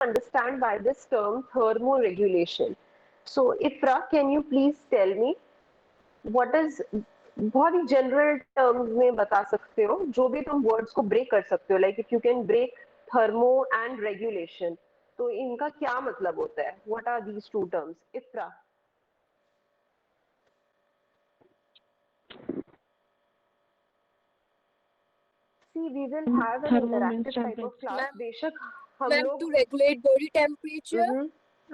understand by this term thermoregulation. So Ifra, can you please tell me what is, बहुत ही general terms में बता सकते हो जो भी तुम वर्ड्स को ब्रेक कर सकते हो, like if you can break thermo and regulation, तो इनका क्या मतलब होता है? What are these two terms? Ifra, see we will have an Thermo means interactive type of temperature. Class, Ma'am, बेशक हम ma'am, लोग to regulate body temperature,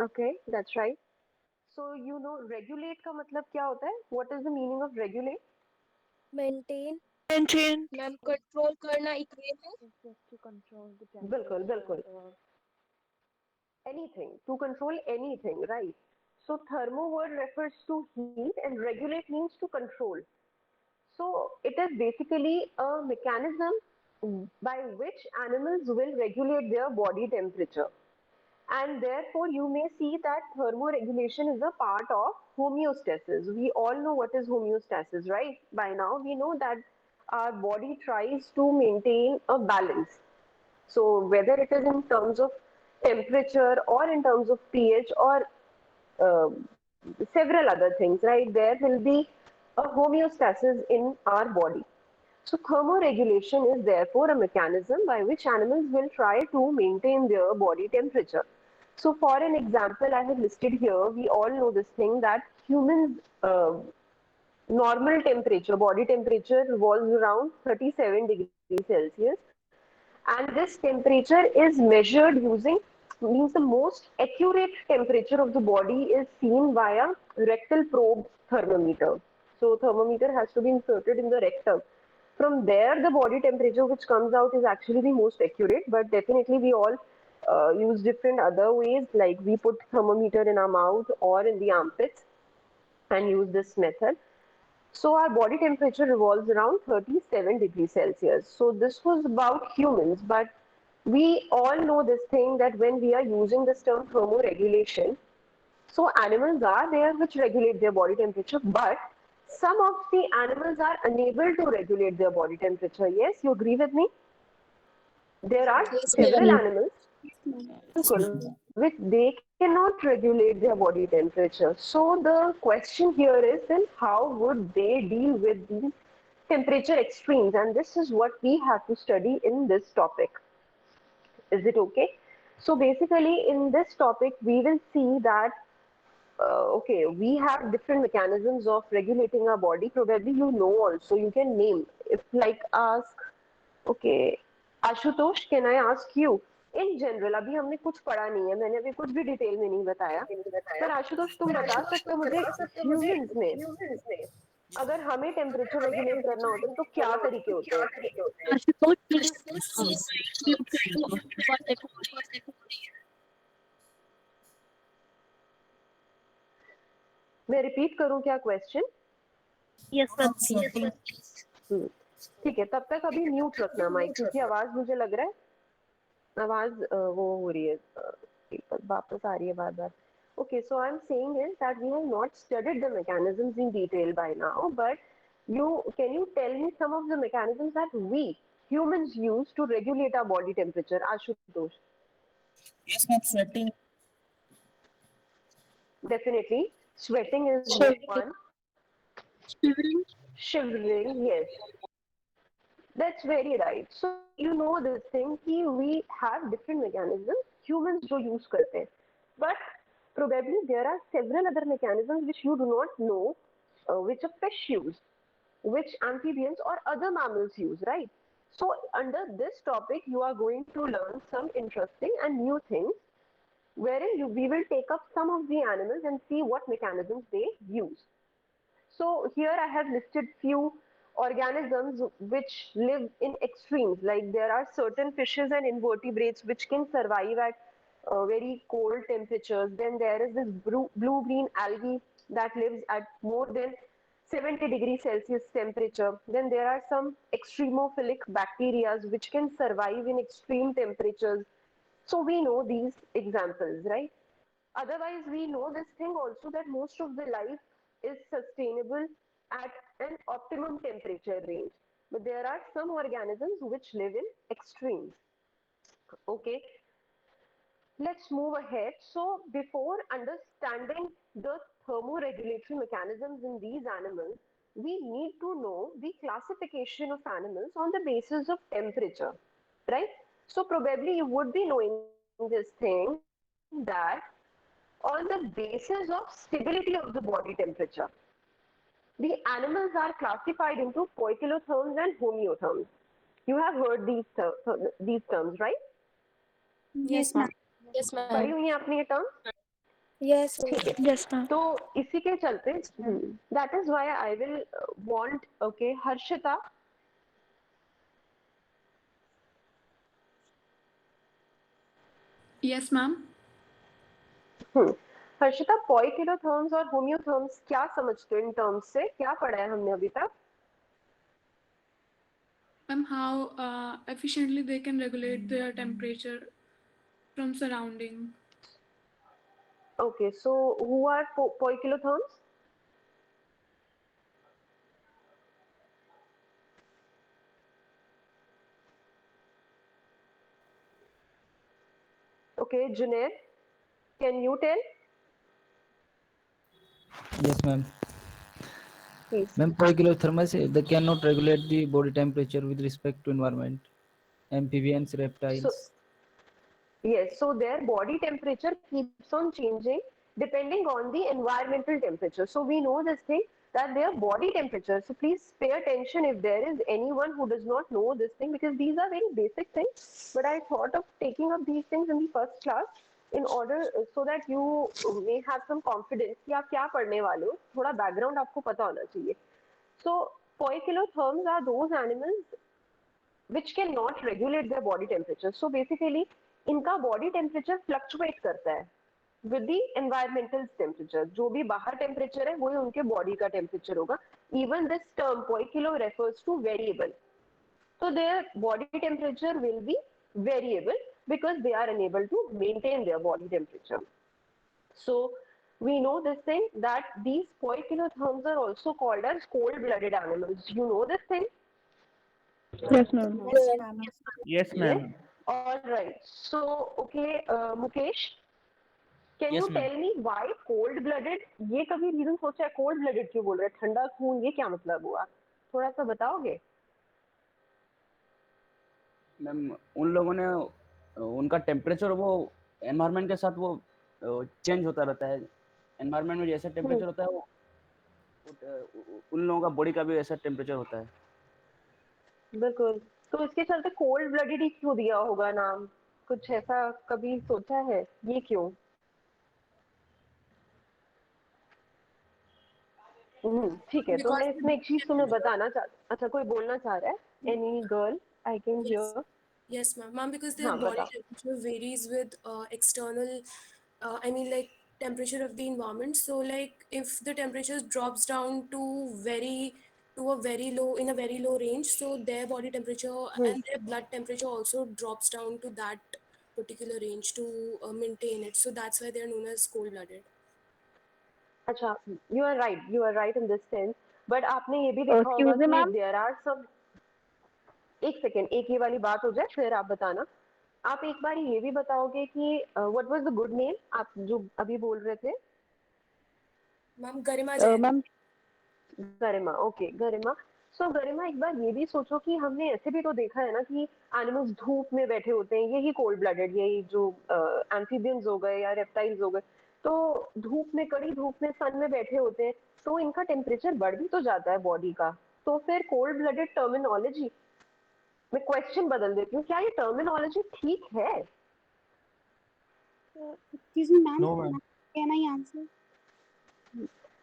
okay that's right. So you know regulate का मतलब क्या होता है? What is the meaning of regulate? maintain, Maintain. ma'am, control करना equation. Just to control the बिल्कुल temperature बिल्कुल, or anything, to control anything, right? So thermo word refers to heat and regulate means to control. So it is basically a mechanism by which animals will regulate their body temperature. And therefore, you may see that thermoregulation is a part of homeostasis. We all know what is homeostasis, right? By now, we know that our body tries to maintain a balance. So whether it is in terms of temperature or in terms of pH or uh, several other things, right? There will be a homeostasis in our body. So thermoregulation is therefore a mechanism by which animals will try to maintain their body temperature. So for an example, I have listed here, we all know this thing that humans normal temperature, body temperature revolves around 37 degrees Celsius, and this temperature is measured using, means the most accurate temperature of the body is seen via rectal probe thermometer. So thermometer has to be inserted in the rectum. From there, the body temperature which comes out is actually the most accurate, but definitely we all use different other ways, like we put thermometer in our mouth or in the armpits and use this method. So our body temperature revolves around 37 degrees Celsius. So this was about humans, but we all know this thing that when we are using this term thermoregulation, so animals are there which regulate their body temperature, but some of the animals are unable to regulate their body temperature. Yes, you agree with me? There are Yes, several ma'am. animals which they cannot regulate their body temperature. So the question here is then how would they deal with these temperature extremes? And this is what we have to study in this topic. Is it okay? So basically in this topic we will see that okay, we have different mechanisms of regulating our body. Probably you know also, you can name. If like ask, okay, Ashutosh, can I ask you? In general, अभी हमने कुछ पढ़ा नहीं है, मैंने अभी कुछ भी डिटेल में नहीं बताया, पर आशुतोष तुम बता सकते हो मुझे ह्यूमंस में अगर हमें टेम्परेचर रेगुलेट करना होता है तो क्या तरीके होते हैं? Ashutosh, please mute your mic. मैं रिपीट करूं क्या क्वेश्चन? Yes, sir, please. ठीक है, तब तक अभी म्यूट रखना माइक, क्योंकि आवाज मुझे लग रहा है आवाज वो हो रही है, वापस आ रही है बार बार. Okay, so I'm saying is that we have not studied the mechanisms in detail by now, but can you tell me some of the mechanisms that we humans use to regulate our body temperature? Ashutosh. Yes, ma'am, sweating. Definitely, sweating is one. Shivering. Shivering, yes, that's very right. So you know this thing कि we have different mechanisms humans जो use करते हैं, but probably there are several other mechanisms which you do not know, which a fish use, which amphibians or other mammals use, right? So under this topic you are going to learn some interesting and new things, wherein we will take up some of the animals and see what mechanisms they use. So here I have listed few organisms which live in extremes. Like there are certain fishes and invertebrates which can survive at very cold temperatures. Then there is this blue-green algae that lives at more than 70 degrees Celsius temperature. Then there are some extremophilic bacteria which can survive in extreme temperatures. So we know these examples, right? Otherwise, we know this thing also that most of the life is sustainable at an optimum temperature range. But there are some organisms which live in extremes. Okay. let's move ahead. So, before understanding the thermoregulatory mechanisms in these animals, we need to know the classification of animals on the basis of temperature, right? So, probably you would be knowing this thing that on the basis of stability of the body temperature, the animals are classified into poikilotherms and homeotherms. You have heard these terms, right? Yes, ma'am. Yes, पढ़ी ma'am. हुई हैं आपने ये terms? Yes, ठीक है, Yes, ma'am. तो इसी के चलते that is why I will want okay Harshita Yes, ma'am. Harshita पॉइकिलोथर्म्स और होम्योथर्म्स क्या समझते हो इन टर्म्स से क्या पढ़ा है हमने अभी तक Ma'am, how efficiently they can regulate their temperature from surrounding. Okay so who are poikilotherms okay Junair can you tell Yes, ma'am. Please Ma'am, poikilotherms, they cannot regulate the body temperature with respect to environment. Amphibians, so reptiles. yes, so their body temperature keeps on changing depending on the environmental temperature. So we know this thing that their body temperature. So please pay attention if there is anyone who does not know this thing because these are very basic things. But I thought of taking up these things in the first class in order so that you may have some confidence कि आप क्या पढ़ने वाले हो थोड़ा background आपको पता होना चाहिए. So poikilotherms are those animals which cannot regulate their body temperature. So basically, इनका body temperature fluctuate करता है with the environmental temperature. जो भी बाहर temperature है वही उनके body का temperature होगा. Even this term poikilo refers to variable. So their body temperature will be variable because they are unable to maintain their body temperature. So we know this thing that these poikilotherms are also called as cold-blooded animals. You know this thing? Yes, ma'am. yes, ma'am. Yes, Yes. ma'am. All right. So, okay, Mukesh, can Yes, you ma'am. tell me why cold-blooded? ये कभी reason सोचा है cold-blooded क्यों बोल रहे हैं ठंडा खून ये क्या मतलब हुआ थोड़ा सा बताओगे मैम उन लोगों ने उनका टेम्परेचर वो एनवायरनमेंट के साथ वो चेंज होता रहता है एनवायरनमेंट में जैसा टेम्परेचर होता है वो उन लोगों का बॉडी का भी ऐसा टेम्परेचर होता है बिल्कुल तो इसके चलते cold-blooded ही क्यों दिया होगा नाम कुछ ऐसा कभी सोचा है ये क्यों ठीक है तो Because मैं the इसमें एक body चीज तुम्हें temperature. बताना चाह अच्छा कोई बोलना चाह रहा है any girl I can Yes, here yes, ma'am. Ma'am, because their हाँ body बताओ temperature varies with external, I mean, like temperature of the environment. So, like if the temperature drops down to a very low, in a very low range, so their body temperature and their blood temperature also drops down to that particular range to maintain it. So that's why they're known as cold-blooded. अच्छा you are right in this sense but आपने ये भी देखा होगा Excuse me, कि ma'am. There are सम एक second एक ये वाली बात हो जाए फिर आप बताना आप एक बार ये भी बताओगे कि what was the good name आप जो अभी बोल रहे थे Ma'am, Garima Jain. Ma'am. गरिमा ओके गरिमा सो गरिमा एक बार ये भी सोचो कि हमने ऐसे भी तो देखा है ना कि एनिमल्स धूप में बैठे होते हैं यही कोल्ड ब्लडेड यही जो एम्फीबियंस हो गए या रेप्टाइल्स हो गए तो धूप में कड़ी धूप में सन में बैठे होते हैं तो इनका टेम्परेचर बढ़ भी तो जाता है बॉडी का तो फिर कोल्ड ब्लडेड टर्मिनोलॉजी मैं क्वेश्चन बदल देती हूँ क्या ये टर्मिनोलॉजी ठीक है Excuse me, ma'am. No, ma'am. Can I answer?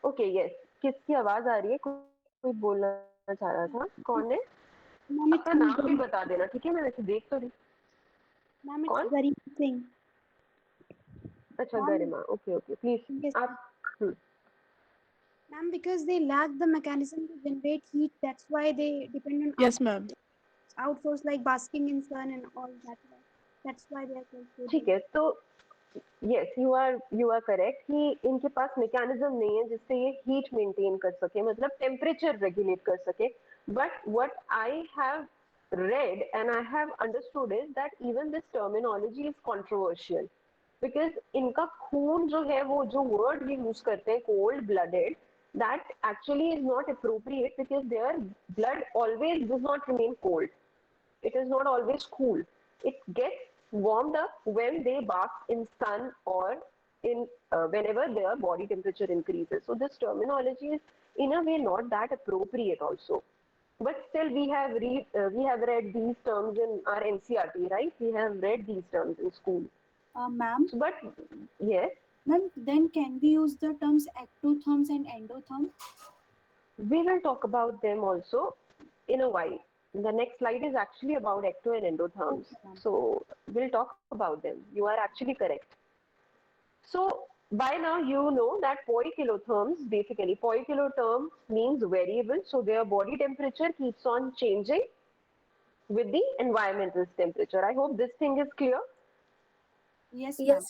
Okay yes किसकी आवाज आ रही है कोई बोलना चाह रहा था कौन है Ma'am, अपना नाम भी बता देना ठीक है मैं वैसे देख तो रही ma'am, कौन it's very thing. अच्छा Ma'am, Garima okay okay please yes, आप ma'am, because they lack the mechanism to generate heat. That's why they depend on Yes, ma'am. outsource like basking in sun and all that. That's why they are called ठीक है तो yes you are correct कि इनके पास mechanism नहीं है जिससे ये heat maintain कर सके मतलब टेम्परेचर रेगुलेट कर सके but what I have read and I have understood is that even this terminology is controversial because इनका खून जो है, वो जो वर्ड ये यूज करते हैं cold blooded, that actually is not appropriate because their blood always does not remain cold. It is not always cool. It gets warmed up when they bath in sun or in whenever their body temperature increases. So this terminology is in a way not that appropriate also. But still we have read these terms in our NCERT, right? We have read these terms in school. Ma'am, So, but yes, ma'am, then can we use the terms ectotherms and endotherms? we will talk about them also in a while. The next slide is actually about ecto and endotherms. Okay, ma'am. So we'll talk about them. You are actually correct. So by now you know that poikilotherms, basically poikilotherm means variable. So their body temperature keeps on changing with the environmental temperature. I hope this thing is clear. Yes, ma'am.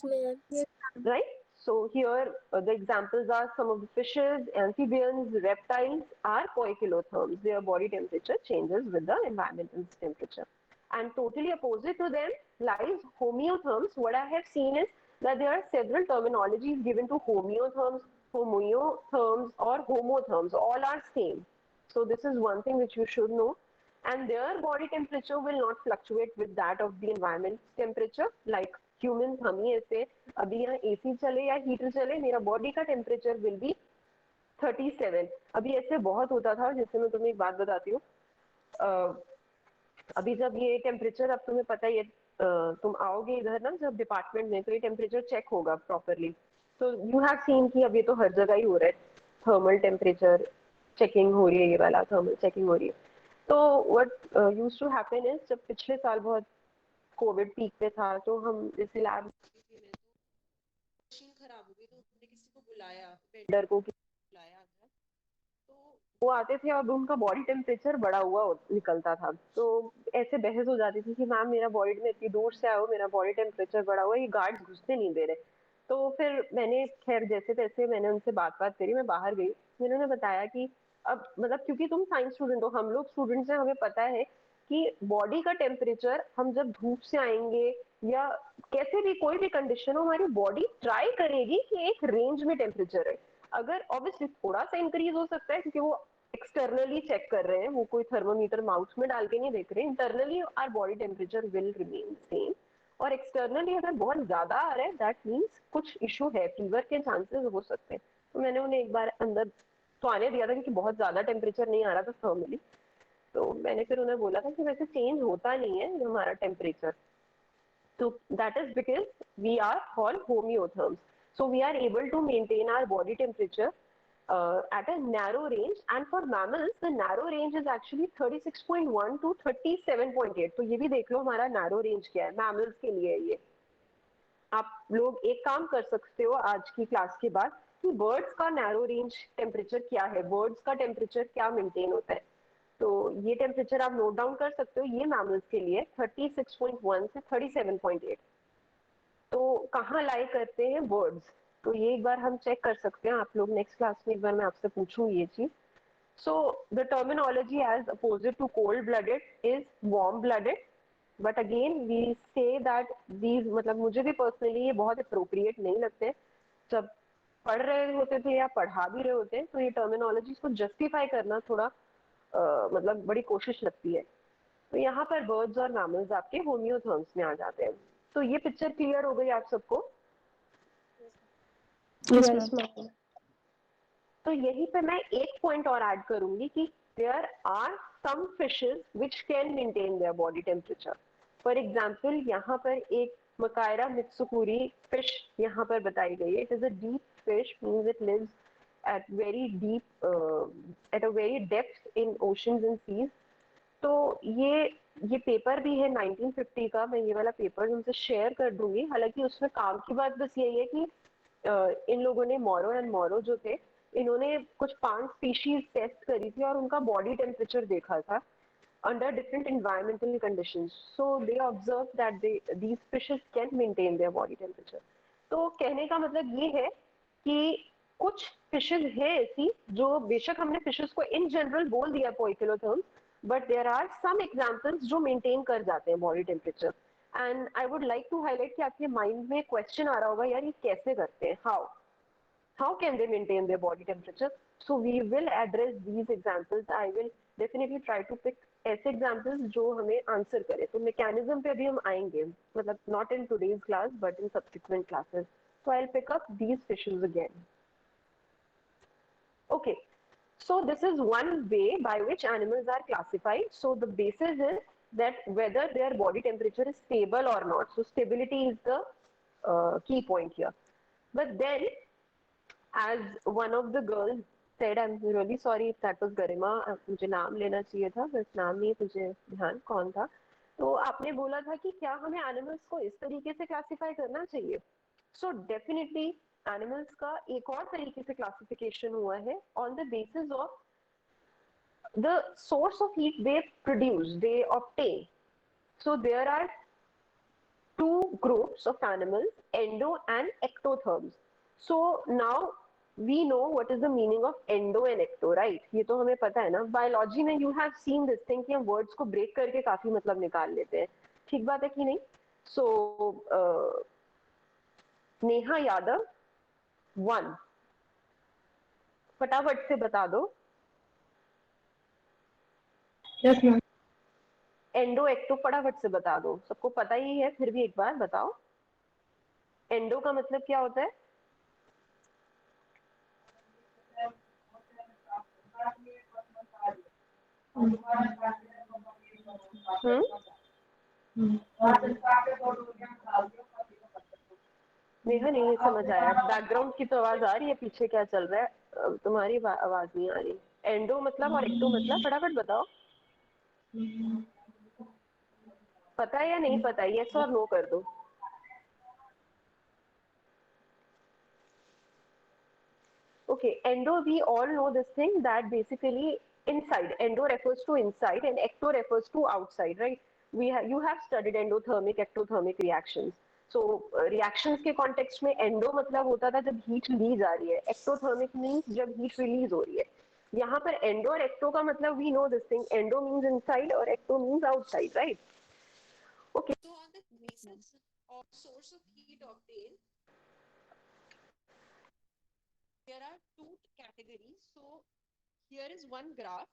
Yes, ma'am. Right? So here the examples are some of the fishes, amphibians, reptiles are poikilotherms. Their body temperature changes with the environmental temperature. And totally opposite to them lies homeotherms. What I have seen is that there are several terminologies given to homeotherms, homeotherms or homotherms. All are same. So this is one thing which you should know. And their body temperature will not fluctuate with that of the environment temperature. Like humans, हम ही ऐसे अभी यहाँ AC चले या heater चले, मेरा body का temperature will be 37. अभी ऐसे बहुत होता था. जैसे मैं तुम्हें एक बात बताती हूँ, अभी जब ये टेम्परेचर, अब तुम्हें पता ही है, तुम आओगे इधर ना जब डिपार्टमेंट में, तो ये टेम्परेचर चेक होगा प्रॉपरली. तो यू हैव सीन कि अब ये तो हर जगह ही हो रहा है, थर्मल टेम्परेचर चेकिंग हो रही है, ये वाला थर्मल चेकिंग हो रही है. तो what used to happen is, जब पिछले साल बहुत कोविड पीक पे था, तो हम जैसे लैब मशीन खराब हो गई, तो हमने किसी को बुलाया, वेंडर को बुलाया, तो वो आते थे और उनका बॉडी टेम्परेचर बढ़ा हुआ निकलता था. तो ऐसे बहस हो जाती थी कि मैम मेरा बॉडी में इतनी दूर से आओ, मेरा बॉडी टेम्परेचर बढ़ा हुआ है, ये गार्ड्स घुसने नहीं दे रहे. तो फिर मैंने खैर जैसे तैसे मैंने उनसे बात करी, मैं बाहर गई, उन्होंने बताया कि अब मतलब क्योंकि तुम साइंस स्टूडेंट हो, हम लोग स्टूडेंट्स हैं, हमें पता है कि बॉडी का टेम्परेचर हम जब धूप से आएंगे या कैसे भी कोई भी कंडीशन हो, हमारी बॉडी ट्राई करेगी कि एक रेंज में टेम्परेचर है. अगर ऑब्वियसली थोड़ा सा इंक्रीज हो सकता है क्योंकि वो एक्सटर्नली चेक कर रहे हैं, वो कोई थर्मोमीटर माउथ में डाल के नहीं देख रहे. Internally our body temperature will remain same, और एक्सटर्नली अगर बहुत ज्यादा आ रहा है दैट मीन्स कुछ इशू है, फीवर के चांसेस हो सकते हैं. तो मैंने उन्हें एक बार अंदर तो आने दिया था क्योंकि बहुत ज्यादा टेम्परेचर नहीं आ रहा था थर्मली. तो मैंने फिर उन्हें बोला था कि वैसे चेंज होता नहीं है हमारा temperature. So that is because we are called homeotherms. So we are able to maintain our body temperature at a narrow range, and for mammals the narrow range is actually 36.1 to 37.8. तो ये भी देख लो हमारा narrow range क्या है mammals के लिए. ये आप लोग एक काम कर सकते हो आज की क्लास के बाद कि बर्ड्स का नैरो रेंज टेम्परेचर क्या है, बर्ड्स का टेम्परेचर क्या मेंटेन होता है. तो ये टेम्परेचर आप नोट डाउन कर सकते हो. ये मैमल्स के लिए 36.1 से 37.8. तो कहाँ लाई करते हैं बर्ड्स, तो ये एक बार हम चेक कर सकते हैं. आप लोग नेक्स्ट क्लास में एक बार मैं आपसे पूछूं ये चीज. So the terminology as opposite to cold blooded is warm blooded. But again we say that these, मतलब मुझे भी पर्सनली ये बहुत अप्रोप्रिएट नहीं लगते. जब पढ़ रहे होते थे या पढ़ा भी रहे होते हैं तो ये टर्मिनोलॉजीज को जस्टिफाई करना थोड़ा मतलब बड़ी कोशिश लगती है. तो यहाँ पर बर्ड्स और मैमल्स आपके होमियोथर्म्स में आ जाते हैं. तो ये पिक्चर क्लियर हो गई आप सबको? Yes, ma'am. तो यहीं पे मैं एक पॉइंट और ऐड करूंगी कि there are some fishes which can maintain their body temperature. For example यहाँ पर एक मकायरा मित्सुकुरी फिश यहाँ पर बताई गई है. It is a deep fish, means it lives at very deep at a very depth in oceans and seas. तो ये पेपर भी है 1950 का. मैं ये वाला पेपर उनसे शेयर कर दूंगी. हालांकि उसमें काम की बात बस यही है कि इन लोगों ने मोरो एंड मोरो जो थे, इन्होंने कुछ 5 स्पीशीज टेस्ट करी थी और उनका बॉडी टेम्परेचर देखा था under different environmental conditions. So they observed that these fishes can maintain their body temperature. तो कहने का मतलब ये है कि कुछ फिशेज है ऐसी जो, बेशक हमने फिशेज को इन जनरल बोल दिया poikilotherms, but there are some examples जो मेंटेन कर जाते हैं body temperature. And I would like to highlight कि आपके माइंड में क्वेश्चन आ रहा होगा, यार ये कैसे करते हैं, how can they maintain their body temperature? So we will address these examples. I will definitely try to pick ऐसे examples जो हमें आंसर करे. तो mechanism पे अभी हम आएंगे, मतलब not in today's class but in subsequent classes. So I'll pick up these fishes again. Okay, so this is one way by which animals are classified. So the basis is that whether their body temperature is stable or not. So stability is the key point here. But then, as one of the girls said, I'm really sorry if that was Garima, मुझे नाम लेना चाहिए था, बस नाम नहीं मुझे ध्यान कौन था. तो आपने बोला था कि क्या हमें एनिमल्स को इस तरीके से क्लासिफाई करना चाहिए. सो डेफिनेटली एनिमल्स का एक और तरीके से क्लासिफिकेशन हुआ है on the basis of the source of heat they produce, they obtain. So there are two groups of animals, endo and ectotherms. So now we know what is the meaning of endo and ecto, right? ये तो हमें पता है ना. Biology में you have seen this thing कि हम words को ब्रेक करके काफी मतलब निकाल लेते हैं. ठीक बात है कि नहीं? So नेहा यादव 1, फटाफट से बता दो. Yes, ma'am. एंडो एक्टो फटाफट से बता दो. सबको पता ही है, फिर भी एक बार बताओ. एंडो का मतलब क्या होता है? नेहा नहीं समझ आया. बैकग्राउंड की तो आवाज आ रही है, पीछे क्या चल रहा है? तुम्हारी आवाज नहीं आ रही. एंडो मतलब और एक्टो मतलब फटाफट बताओ. पता है या नहीं पता है? यस और नो कर दो. Okay, endo, we all know this thing that basically inside, endo refers to inside and ecto refers to outside, right? You have studied endothermic, ectothermic reactions. So reactions के context में endo मतलब होता था जब heat ली जा रही है, ectothermic means जब heat release हो रही है. यहाँ पर endo और ecto का मतलब we know this thing, endo means inside और ecto means outside, right? Okay. So on the basis of source of heat obtained, there are two categories. So here is one graph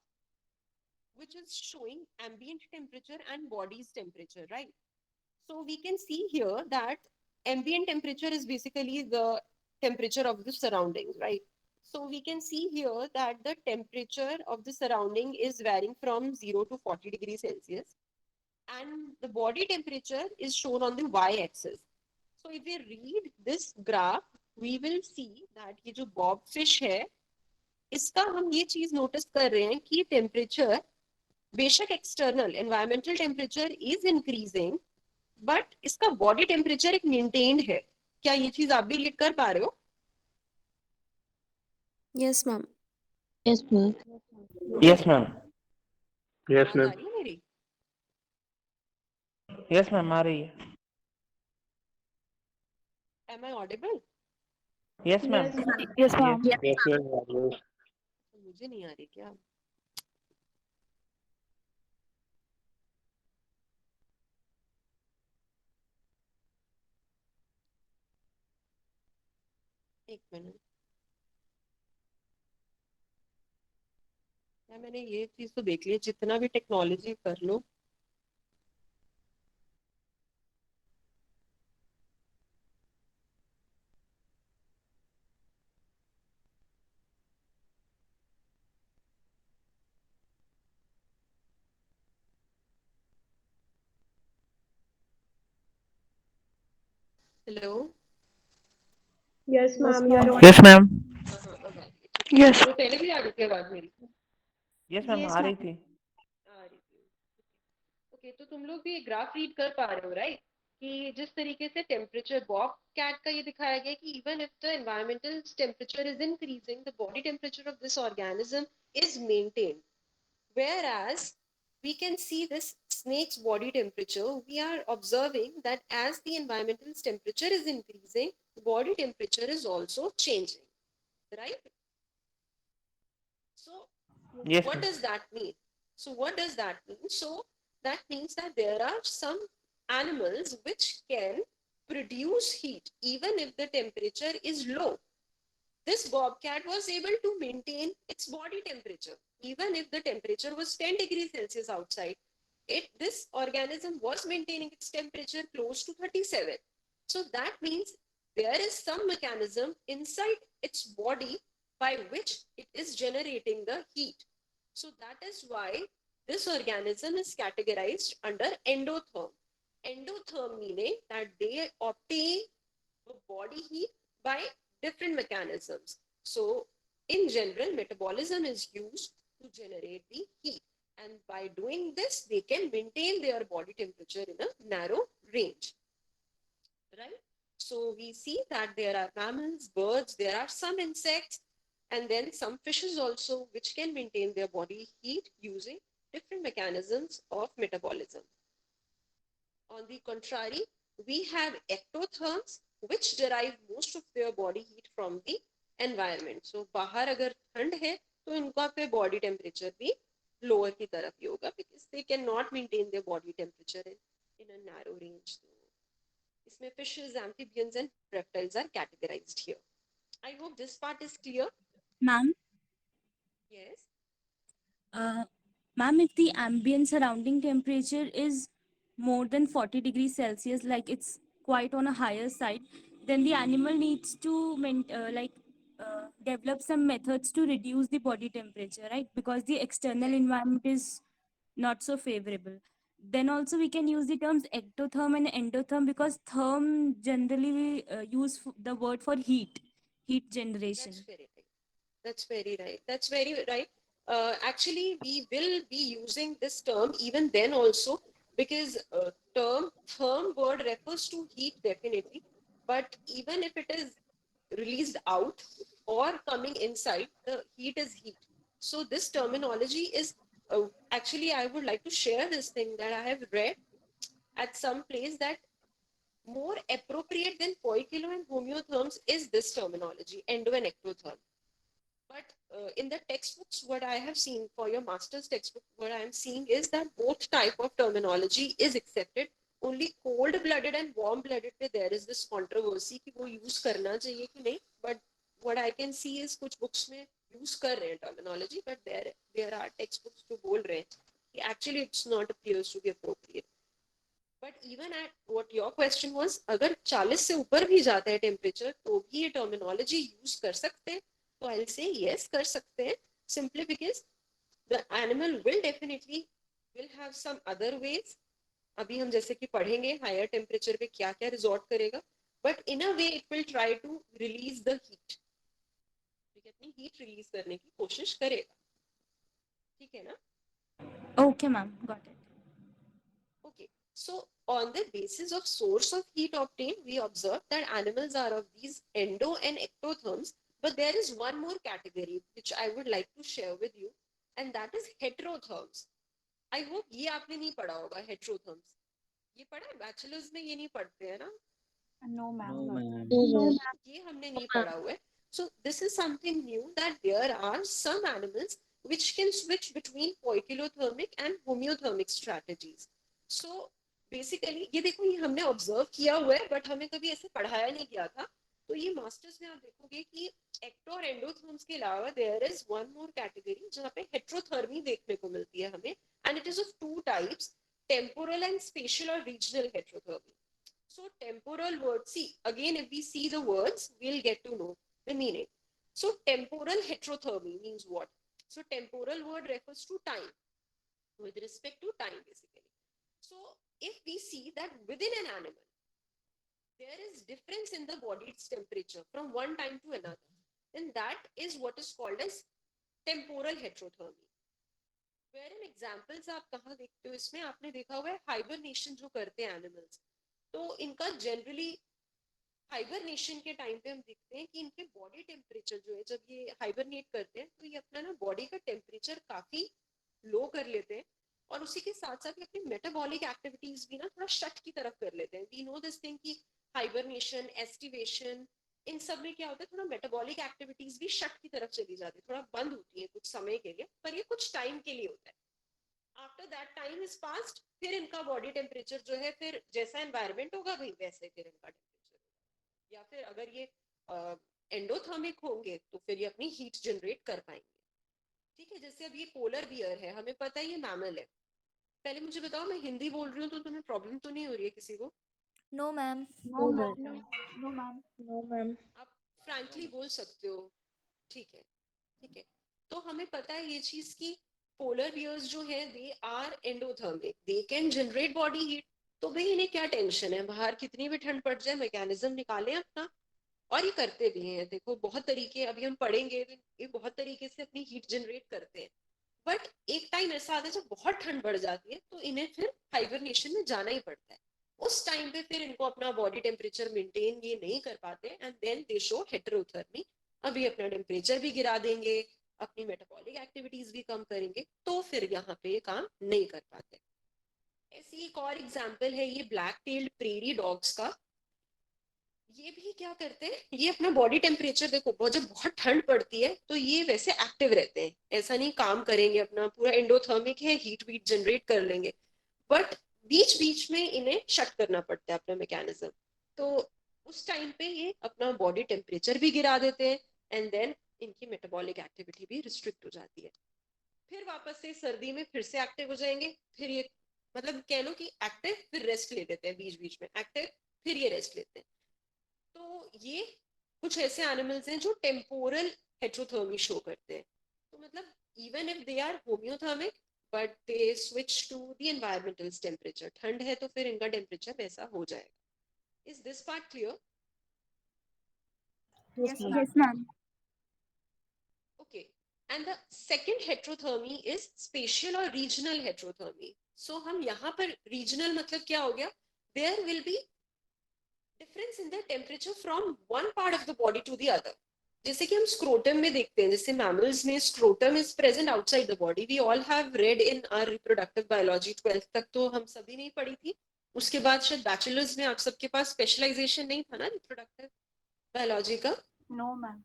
which is showing ambient temperature and body's temperature, right? So we can see here that ambient temperature is basically the temperature of the surroundings, right? So we can see here that the temperature of the surrounding is varying from 0 to 40 degrees Celsius. And the body temperature is shown on the y-axis. So if we read this graph, we will see that ये जो bob fish है, इसका हम ये चीज notice कर रहे हैं कि टेम्परेचर बेशक external environmental temperature is increasing, but इसका बॉडी टेम्परेचर एक मेंटेन्ड है. क्या ये चीज आप भी रीड कर पा रहे हो? Yes, ma'am. Yes, ma'am. Yes, ma'am. Yes, ma'am. आ रही है मेरी? Yes, ma'am. आ रही है. Am I audible? Yes, ma'am. Yes, ma'am. Yes, ma'am. मुझे नहीं आ रही क्या? एक मिनट. क्या मैंने ये चीज तो देख ली, जितना भी टेक्नोलॉजी कर लो. Hello. Yes, ma'am. You are Yes, ma'am. Yes. तो पहले भी आ रही थी आवाज मेरी? Yes, ma'am. आ रही थी. आ रही थी. ओके, तो तुम लोग भी ये ग्राफ रीड कर पा रहे हो, राइट? कि जिस तरीके से टेम्परेचर बॉब कैट का ये दिखाया गया कि even if the environmental temperature is increasing, the body temperature of this organism is maintained. Whereas we can see this snake's body temperature, we are observing that as the environmental temperature is increasing, the body temperature is also changing, right? So Yes, what ma'am. does that mean? So what does that mean? So that means that there are some animals which can produce heat even if the temperature is low. This bobcat was able to maintain its body temperature even if the temperature was 10 degrees Celsius outside. This organism was maintaining its temperature close to 37. So that means there is some mechanism inside its body by which it is generating the heat. So that is why this organism is categorized under endotherm. Endotherm meaning that they obtain the body heat by different mechanisms. So in general, metabolism is used to generate the heat. And by doing this, they can maintain their body temperature in a narrow range, right? So we see that there are mammals, birds, there are some insects, and then some fishes also, which can maintain their body heat using different mechanisms of metabolism. On the contrary, we have ectotherms, which derive most of their body heat from the environment. So बाहर अगर ठंड है तो इनका पे body temperature भी lower की तरफ ही होगा, because they cannot maintain their body temperature in a narrow range. So इसमें fishes, amphibians and reptiles are categorized here. I hope this part is clear. Ma'am, Yes. ma'am, if the ambient surrounding temperature is more than 40 degrees Celsius, like it's quite on a higher side, then the animal needs to develop some methods to reduce the body temperature, right? Because the external environment is not so favorable. Then also we can use the terms ectotherm and endotherm, because therm generally use the word for heat generation. That's very right. That's very right. That's very right. Actually, we will be using this term even then also, because term word refers to heat definitely, but even if it is released out or coming inside, the heat is heat. So this terminology is actually, I would like to share this thing that I have read at some place, that more appropriate than poikilo and homeotherms is this terminology, endo and ectotherm. But in the textbooks, what I have seen for your master's textbook, what I am seeing is that both type of terminology is accepted. Only cold-blooded and warm-blooded पे there is this controversy कि वो use करना चाहिए कि नहीं. But what I can see is कुछ books में use कर रहे हैं terminology, but there are textbooks जो बोल रहे हैं कि actually it's not appears to be appropriate. But even at what your question was, अगर 40 से ऊपर भी जाता है temperature, तो भी ये terminology use कर सकते हैं. So I'll say yes, कर सकते हैं, simply because the animal will definitely will have some other ways. अभी हम जैसे कि पढ़ेंगे higher temperature पे क्या क्या resort करेगा, but in a way it will try to release the heat. ठीक है, अपनी heat release करने की कोशिश करेगा. ठीक है ना? Okay, ma'am, got it. Okay, so on the basis of source of heat obtained, we observe that animals are of these endo and ectotherms, but there is one more category which I would like to share with you, and that is heterotherms. I hope ये आपने नहीं पढ़ा होगा heterotherms. ये पढ़ा है bachelors में, ये नहीं पढ़ते हैं ना? No, ma'am. No, ma'am. ये हमने नहीं पढ़ा हुआ है. So this is something new, that there are some animals which can switch between poikilothermic and homeothermic strategies. So basically ये देखो, ये हमने observe किया हुआ है, but हमें कभी ऐसे पढ़ाया नहीं गया था. तो ये मास्टर्स में आप देखोगे कि एक्टो और एंडोथर्म्स के अलावा there is one more category जहाँ पे हेट्रोथर्मी देखने को मिलती है हमें, and it is of two types, temporal and spatial or regional heterothermy. So temporal word, see, again if we see the words, we'll get to know the meaning. So temporal heterothermy means what? So temporal word refers to time, with respect to time basically. So if we see that within an animal, there is difference in the body's temperature from one time to another, then that is what is called as temporal heterothermy. Wherein examples आप कहाँ देखते हो, इसमें आपने देखा हुआ है hibernation जो करते हैं animals, तो इनका जनरली हाइबरनेशन के टाइम पे हम देखते हैं कि इनके बॉडी टेम्परेचर जो है, जब ये हाइबरनेट करते हैं तो ये अपना ना बॉडी का टेम्परेचर काफी लो कर लेते हैं, और उसी के साथ साथ ये अपनी मेटाबॉलिक एक्टिविटीज भी ना थोड़ा शट की तरफ कर लेते हैं. वी नो दिस थिंग कि हाइबरनेशन, एस्टिवेशन, इन सब में क्या होता है, थोड़ा मेटाबॉलिक एक्टिविटीज भी शट की तरफ चली जाती है, थोड़ा बंद होती है कुछ समय के लिए, पर ये कुछ टाइम के लिए होता है. After that time is past, फिर इनका बॉडी टेम्परेचर जो है फिर जैसा एनवायरनमेंट होगा भाई वैसे फिर इनका टेम्परेचर होगा। या फिर अगर ये एंडोथर्मिक होंगे तो फिर ये अपनी हीट जनरेट कर पाएंगे। ठीक है, जैसे अब ये पोलर बियर है, हमें पता है ये मैमल है। पहले मुझे बताओ, मैं हिंदी बोल रही हूँ तो तुम्हें प्रॉब्लम तो नहीं हो रही है किसी को? No, ma'am. No, ma'am. No, ma'am. No, ma'am. आप फ्रैंकली बोल सकते हो। ठीक है, ठीक है। तो हमें पता है ये चीज की पोलर बियर्स जो है they are endothermic, they can generate body heat. तो भाई इन्हें क्या टेंशन है, बाहर कितनी भी ठंड पड़ जाए मैकेनिज्म निकालें अपना, और ये करते भी हैं। देखो बहुत तरीके अभी हम पढ़ेंगे, ये बहुत तरीके से अपनी हीट जनरेट करते हैं। बट एक टाइम ऐसा आता है जब बहुत ठंड बढ़ जाती है तो इन्हें फिर हाइबरनेशन में जाना ही पड़ता है। उस टाइम पे फिर इनको अपना बॉडी टेम्परेचर मेंटेन ये नहीं कर पाते एंड देन दे शो हेटेरोथर्मी। अभी अपना टेम्परेचर भी गिरा देंगे, अपनी मेटाबॉलिक एक्टिविटीज भी कम करेंगे, तो फिर यहाँ पे ये काम नहीं कर पाते। ऐसी एक और एग्जांपल है ये ब्लैक टेल्ड प्रेरी डॉग्स का। ये भी क्या करते हैं, ये अपना बॉडी टेम्परेचर देखो, जब बहुत ठंड पड़ती है तो ये वैसे एक्टिव रहते हैं, ऐसा नहीं काम करेंगे, अपना पूरा एंडोथर्मिक है, हीट वीट जनरेट कर लेंगे। बट बीच बीच में इन्हें शट करना पड़ता है अपना मैकेनिज्म। तो उस टाइम पे ये अपना बॉडी टेम्परेचर भी गिरा देते हैं एंड देन इनकी मेटाबॉलिक एक्टिविटी भी रिस्ट्रिक्ट हो जाती है। फिर वापस से सर्दी में फिर से एक्टिव हो जाएंगे, फिर ये मतलब कह लो कि एक्टिव फिर रेस्ट ले लेते हैं, बीच बीच में एक्टिव फिर ये रेस्ट लेते हैं। तो ये कुछ ऐसे एनिमल्स हैं जो टेम्पोरल हेटेरोथर्मी शो करते हैं। तो मतलब even if they are homeothermic but they switch to the environmental temperature, ठंड है तो फिर इनका टेम्परेचर वैसा हो जाएगा। Is this part clear? Yes, ma'am. Yes, ma'am. Okay. And the second heterothermy is spatial or regional heterothermy. So हम यहाँ पर regional मतलब क्या हो गया? There will be difference in the temperature from one part of the body to the other. जैसे कि हम scrotum में देखते हैं, जैसे mammals में scrotum is present outside the body. We all have read in our reproductive biology 12th तक तो हम सभी नहीं पढ़ी थी। उसके बाद शायद बैचलर्स में आप सबके पास स्पेशलाइजेशन नहीं था ना रिप्रोडक्टिव बायोलॉजी का? No, ma'am.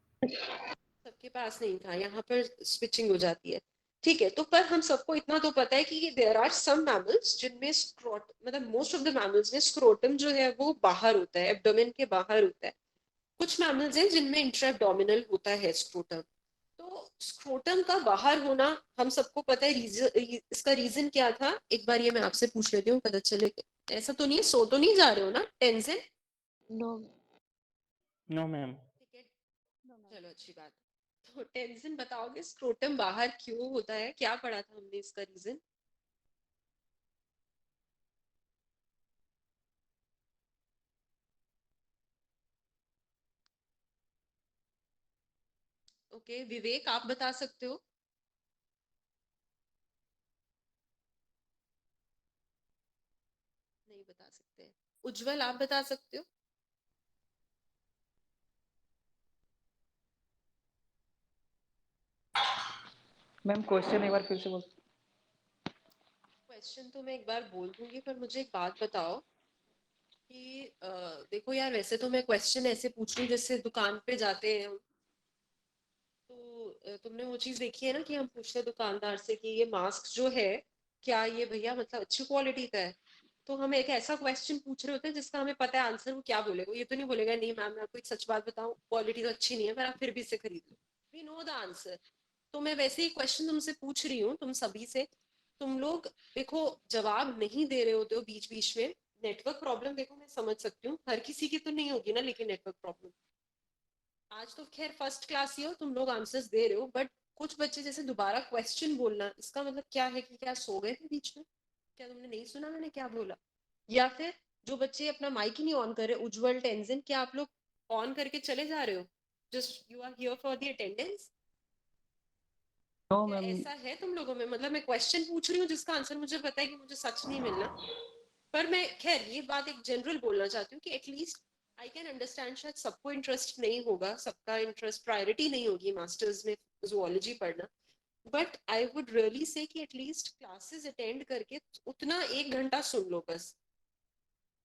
सबके पास नहीं था, यहाँ पर स्विचिंग हो जाती है। ठीक है, तो पर हम सबको इतना तो पता है कि देयर आर सम मैमल्स जिनमें मतलब मोस्ट ऑफ द मैमल्स में स्क्रोटम जो है वो बाहर होता है, एब्डोमेन के बाहर होता है। कुछ मैमल्स हैं जिनमें इंट्राएब्डोमिनल होता है स्क्रोटम। तो स्क्रोटम का बाहर होना हम सबको पता है, इसका रीजन क्या था एक बार ये मैं आपसे पूछ लेती हूँ, पता चले। ऐसा तो नहीं है, सो तो नहीं जा रहे हो ना टेंशन? No. No, ma'am. ठीक है, चलो अच्छी बात। तो टेंशन बताओगे स्क्रोटम बाहर क्यों होता है, क्या पढ़ा था हमने इसका रीजन? ओके विवेक, आप बता सकते हो? नहीं बता सकते। उज्जवल आप बता सकते हो? मैम क्वेश्चन एक बार फिर से बोल। क्वेश्चन तो मैं एक बार बोल दूंगी, पर मुझे एक बात बताओ कि देखो यार, वैसे तो मैं क्वेश्चन ऐसे पूछ रही हूँ जैसे दुकान पे जाते हैं हम, तो तुमने वो चीज देखी है ना कि हम पूछते हैं दुकानदार से कि ये मास्क जो है क्या ये भैया मतलब अच्छी क्वालिटी का है। तो हम एक ऐसा क्वेश्चन पूछ रहे होते हैं जिसका हमें पता है आंसर, वो क्या बोलेगा? ये तो नहीं बोलेगा नहीं मैम मैं आपको एक सच बात बताऊं, क्वालिटी तो अच्छी नहीं है पर आप फिर भी इसे खरीद लो। We know the answer. तो मैं वैसे ही क्वेश्चन तुमसे पूछ रही हूँ, तुम सभी से। तुम लोग देखो जवाब नहीं दे रहे होते हो बीच बीच में। नेटवर्क प्रॉब्लम देखो मैं समझ सकती हूँ, हर किसी की तो नहीं होगी ना, लेकिन नेटवर्क प्रॉब्लम आज तो खैर फर्स्ट क्लास ही हो, तुम लोग आंसर्स दे रहे हो, बट कुछ बच्चे जैसे दोबारा क्वेश्चन बोलना, इसका मतलब क्या है कि क्या सो गए थे बीच में? क्या तुमने नहीं सुना मैंने क्या बोला? या फिर जो बच्चे अपना माइक ही नहीं ऑन कर रहे, उज्जवल टेंजिन, क्या आप लोग ऑन करके चले जा रहे हो? Just you are here for the attendance? No क्या मैम। ऐसा है तुम लोगों में? मतलब मैं क्वेश्चन पूछ रही हूँ जिसका आंसर मुझे पता है कि मुझे सच नहीं मिलना, पर मैं खैर ये बात एक जनरल बोलना चाहती हूँ कि एटलीस्ट आई कैन अंडरस्टैंड शायद सबको इंटरेस्ट नहीं होगा, सबका इंटरेस्ट प्रायोरिटी नहीं होगी मास्टर्स में जूलॉजी पढ़ना, but I would really say कि एटलीस्ट क्लासेस अटेंड करके उतना 1 घंटा सुन लो बस।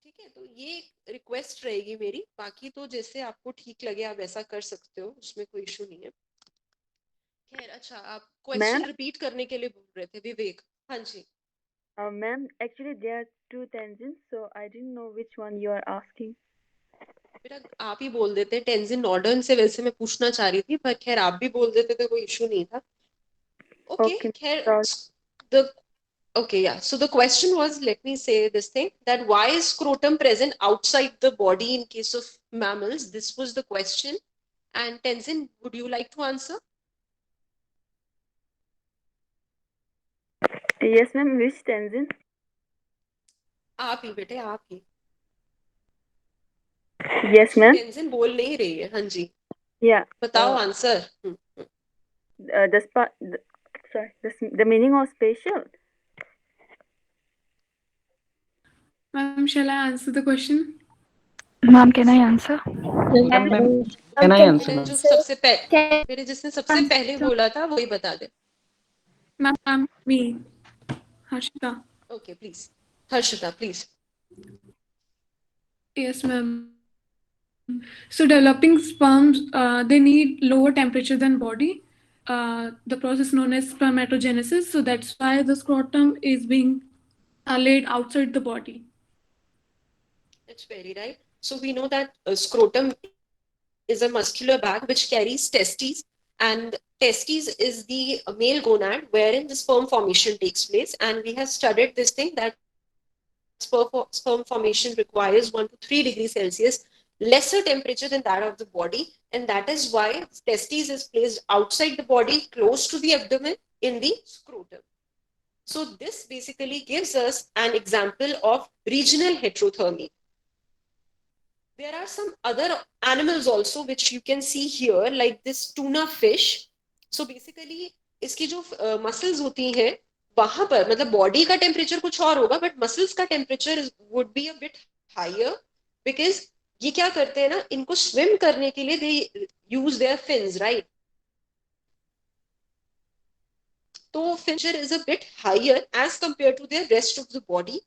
ठीक है, तो ये रिक्वेस्ट रहेगी मेरी, बाकी तो जैसे आपको ठीक लगे आप ऐसा कर सकते हो, उसमें कोई इशू नहीं है। खैर अच्छा, आप क्वेश्चन रिपीट करने के लिए बोल रहे थे विवेक? हाँ जी। Ma'am, actually there are two tangents, so I didn't know which one you are asking. बेटा आप ही बोल देते, टेंजिन नॉर्डर्न से वैसे मैं पूछना चाह रही थी, पर खैर आप भी बोल देते तो कोई इशू नहीं था. Okay, खैर the okay, yeah. So the question was, let me say this thing, that why is scrotum present outside the body in case of mammals? This was the question. And Tenzin, would you like to answer? Yes, ma'am. Which tangent? आप ही बेटे, आप ही. Yes, ma'am. Tenzin बोल नहीं रही है. हाँ जी. Yeah. बताओ answer. The meaning of spatial. Ma'am, shall I answer the question? Ma'am, can I answer? Ma'am, can I answer, बेटे ma'am? जो सबसे पहले, बेटे जिसने सबसे पहले बोला था वही बता दे. Ma'am, me, Harshita. Okay, please. Harshita, please. Yes, ma'am. So developing sperms, they need lower temperature than body. The process known as spermatogenesis. So that's why the scrotum is being laid outside the body. That's very right. So we know that scrotum is a muscular bag which carries testes, and testes is the male gonad wherein the sperm formation takes place. And we have studied this thing that sperm formation requires 1 to 3 degrees Celsius lesser temperature than that of the body, and that is why testes is placed outside the body, close to the abdomen, in the scrotum. So this basically gives us an example of regional heterothermy. There are some other animals also which you can see here, like this tuna fish. So basically इसकी जो muscles होती हैं वहां पर, मतलब body का temperature कुछ और होगा, बट मसल्स का temperature would be a bit higher, because ये क्या करते हैं ना, इनको स्विम करने के लिए they use their fins, right? तो फिंचर is a bit higher as compare to their rest of the body,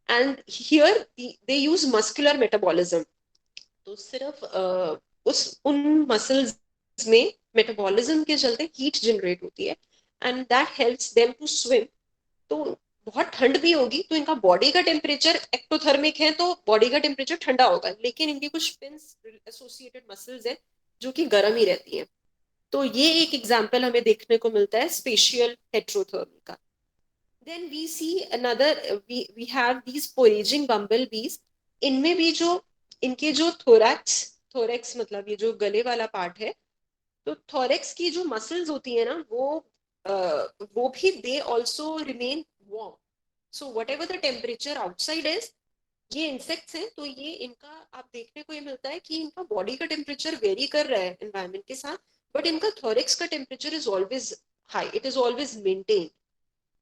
and here they use muscular metabolism. तो सिर्फ उन मसल्स में मेटाबॉलिज्म के चलते हीट जनरेट होती है, and that helps them to swim. तो बहुत ठंड भी होगी तो इनका बॉडी का टेम्परेचर एक्टोथर्मिक है, तो बॉडी का टेम्परेचर ठंडा होगा, लेकिन इनके कुछ फिन्स एसोसिएटेड मसल्स हैं जो कि गर्म ही रहती हैं. तो ये एक एग्जांपल हमें देखने को मिलता है स्पेशियल हेट्रोथर्मी का. Then we see another, we have these foraging bumble bees. इनमें भी जो इनके जो थोरैक्स मतलब ये जो गले वाला पार्ट है, तो थोरैक्स की जो मसल्स होती है ना, वो भी they also remain warm. So what ever the temperature outside is, ये इंसेक्ट्स हैं, तो ये इनका आप देखने को ये मिलता है कि इनका बॉडी का टेम्परेचर वेरी कर रहा है एनवायरमेंट के साथ, बट इनका थोरैक्स का temperature is always high, it is always maintain.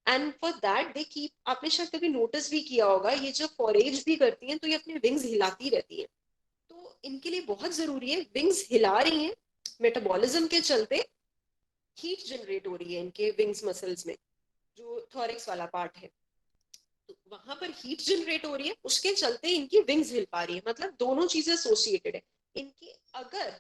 And for that they keep, आपने शायद कभी नोटिस भी किया होगा, ये जब फॉरेज भी करती हैं तो ये अपने विंग्स हिलाती रहती हैं. तो इनके लिए बहुत जरूरी है, विंग्स हिला रही हैं, मेटाबॉलिज्म के चलते हीट जनरेट हो रही है इनके विंग्स मसल्स में, जो थोरैक्स वाला पार्ट है, तो वहां पर हीट जनरेट हो रही है, उसके चलते इनकी विंग्स हिल पा रही है. मतलब दोनों चीजें एसोसिएटेड है इनकी. अगर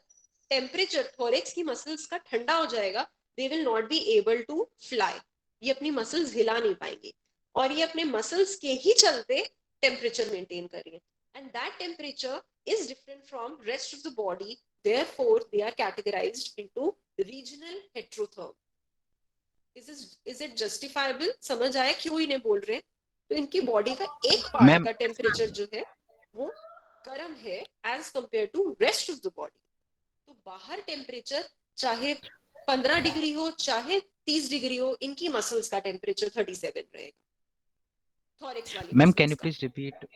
टेम्परेचर थोरैक्स की मसल्स का ठंडा हो जाएगा, they will not be able to fly, ये अपनी मसल्स हिला नहीं पाएंगे, और ये अपने मसल्स के ही चलते टेम्परेचर मेंटेन कर रही है, and that temperature is different from rest of the body, therefore they are categorized into regional heterotherm. Is it justifiable? समझ आया क्यों इन्हें बोल रहे हैं? तो इनकी बॉडी का एक पार्ट का टेम्परेचर जो है वो गर्म है as compare to rest of the body. तो बाहर टेम्परेचर चाहे 15 डिग्री हो चाहे 30 डिग्री हो, इनकी मसल्स का टेम्परेचर 37 रहेगा. थोरैक्स वाली ma'am can you please repeat?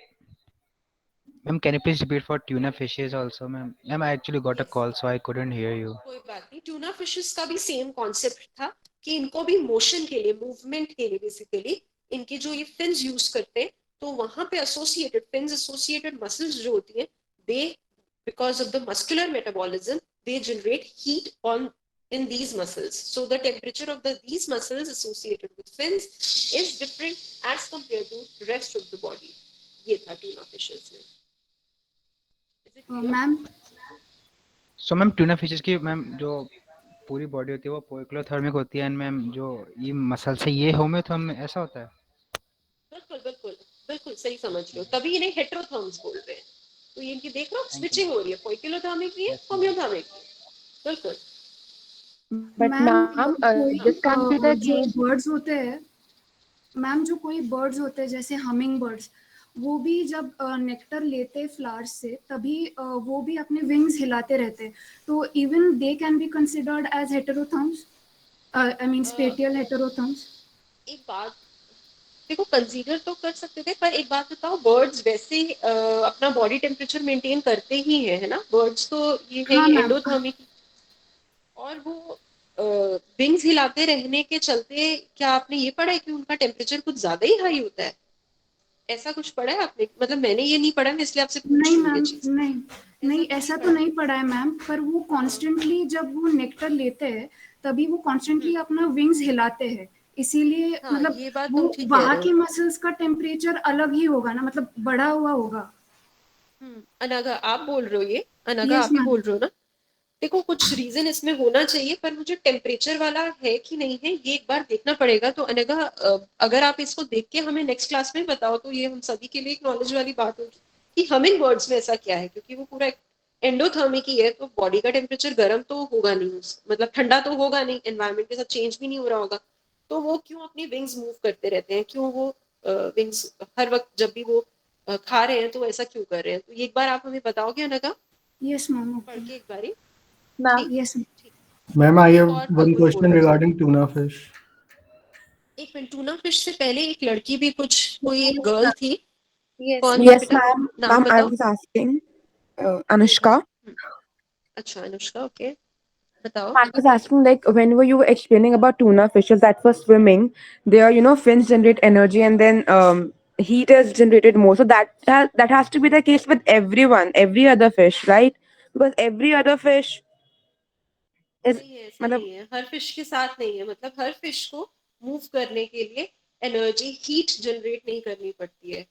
Ma'am, can you please repeat for tuna fishes also, ma'am? Ma'am, I actually got a call, so I couldn't hear you. कोई बात नहीं. ट्यूना फिशेस का भी same concept था कि इनको भी मोशन के लिए, मूवमेंट के लिए बेसिकली इनके जो ये फिन्स यूज करते हैं, तो वहां पे एसोसिएटेड फिन्स एसोसिएटेड मसल्स जो होती हैं, they because of the muscular metabolism they generate heat on in these muscles. So the temperature of these muscles associated with fins is different as compared to rest of the body. ये था tuna fishes में. Ma'am So ma'am tuna fishes की ma'am जो पूरी body होती है वो पोइक्लोथर्मिक होती है, एंड मैम जो ये मसल से ये होम्योथर्म में ऐसा होता है? The बिल्कुल सही समझ रहे हो, तभी इन्हें हेटेरोथर्म्स बोल रहे हैं। तो ये इनकी देख रहे हो स्विचिंग हो रही है, पोइकिलोथर्मिक भी है, होम्योथर्मिक भी है। बिल्कुल। But मैम ma'am, कोई this can't be the जो case. बर्ड्स होते हैं मैम, जो कोई बर्ड्स होते हैं जैसे हमिंग बर्ड्स, वो भी जब नेक्टर लेते फ्लावर्स से तभी वो भी अपने विंग्स हिलाते रहते हैं, तो even they can be considered as heterotherms, I mean spatial heterotherms. एक बात देखो, कंसीडर तो कर सकते थे, पर एक बात बताओ, बर्ड्स वैसे अपना बॉडी टेम्परेचर मेंटेन करते ही है ना, बर्ड्स तो ये है हाँ ही मैम, एंडोथर्मिक, और वो विंग्स हिलाते रहने के चलते, क्या आपने ये पढ़ा है कि उनका टेम्परेचर कुछ ज्यादा ही हाई होता है? ऐसा कुछ पढ़ा है आपने? मतलब मैंने ये नहीं पढ़ा, मैं इसलिए आपसे पूछ नहीं रही हूँ ये मैम, चीज। नहीं नहीं, तो ऐसा तो पढ़ा। नहीं पड़ा है मैम, पर वो कॉन्स्टेंटली जब वो नेक्टर लेते हैं तभी वो कॉन्स्टेंटली अपना विंग्स हिलाते हैं, इसीलिए हाँ, मतलब ये बात वो तुम ठीक कह वहां रहे हो। के मसल्स का टेम्परेचर अलग ही होगा ना, मतलब बढ़ा हुआ होगा। अनघा आप बोल रहे हो, ये अनघा यस आप ही मैम। बोल रहे हो ना? देखो, कुछ रीजन इसमें होना चाहिए, पर मुझे टेम्परेचर वाला है कि नहीं है ये एक बार देखना पड़ेगा। तो अनघा, अगर आप इसको देख के हमें नेक्स्ट क्लास में बताओ, तो ये हम सभी के लिए एक नॉलेज वाली बात होगी कि हमिंग बर्ड्स में ऐसा क्या है, क्योंकि वो पूरा एंडोथर्मिक ही है, तो बॉडी का टेम्परेचर गर्म तो होगा नहीं, मतलब ठंडा तो होगा नहीं, एनवायरमेंट के साथ चेंज भी नहीं हो रहा होगा, तो वो क्यों अपनी विंग्स मूव करते रहते हैं, क्यों वो विंग्स हर वक्त जब भी वो खा रहे हैं तो ऐसा क्यों कर रहे हैं? तो ये एक बार आप हमें बताओगे अनघा, यस मैम, पढ़ ओके। के एक बारी? Ma'am, ठीक यस। ठीक। Ma'am, I एक have और one कुछ बोल question रहे थे। regarding tuna fish. एक मिनट, टूना फिश से पहले एक लड़की भी कुछ, कोई एक गर्ल थी, yes, कौन थी yes, बेटा? ma'am. नाम Ma'am, I बताओ। was asking, hmm, Anushka. हम्म, अच्छा, अनुष्का, ओके, बताओ। I was asking, like, whenever you were explaining about tuna fishes that were swimming, their, fins generate energy, and then heat is generated more. So that has to be the case with everyone, every other fish, right? Because every other fish is, नहीं है, ऐसा matlab, नहीं है, हर fish के साथ नहीं है, मतलब हर फिश को मूव करने के लिए एनर्जी, हीट जनरेट नहीं करनी पड़ती है,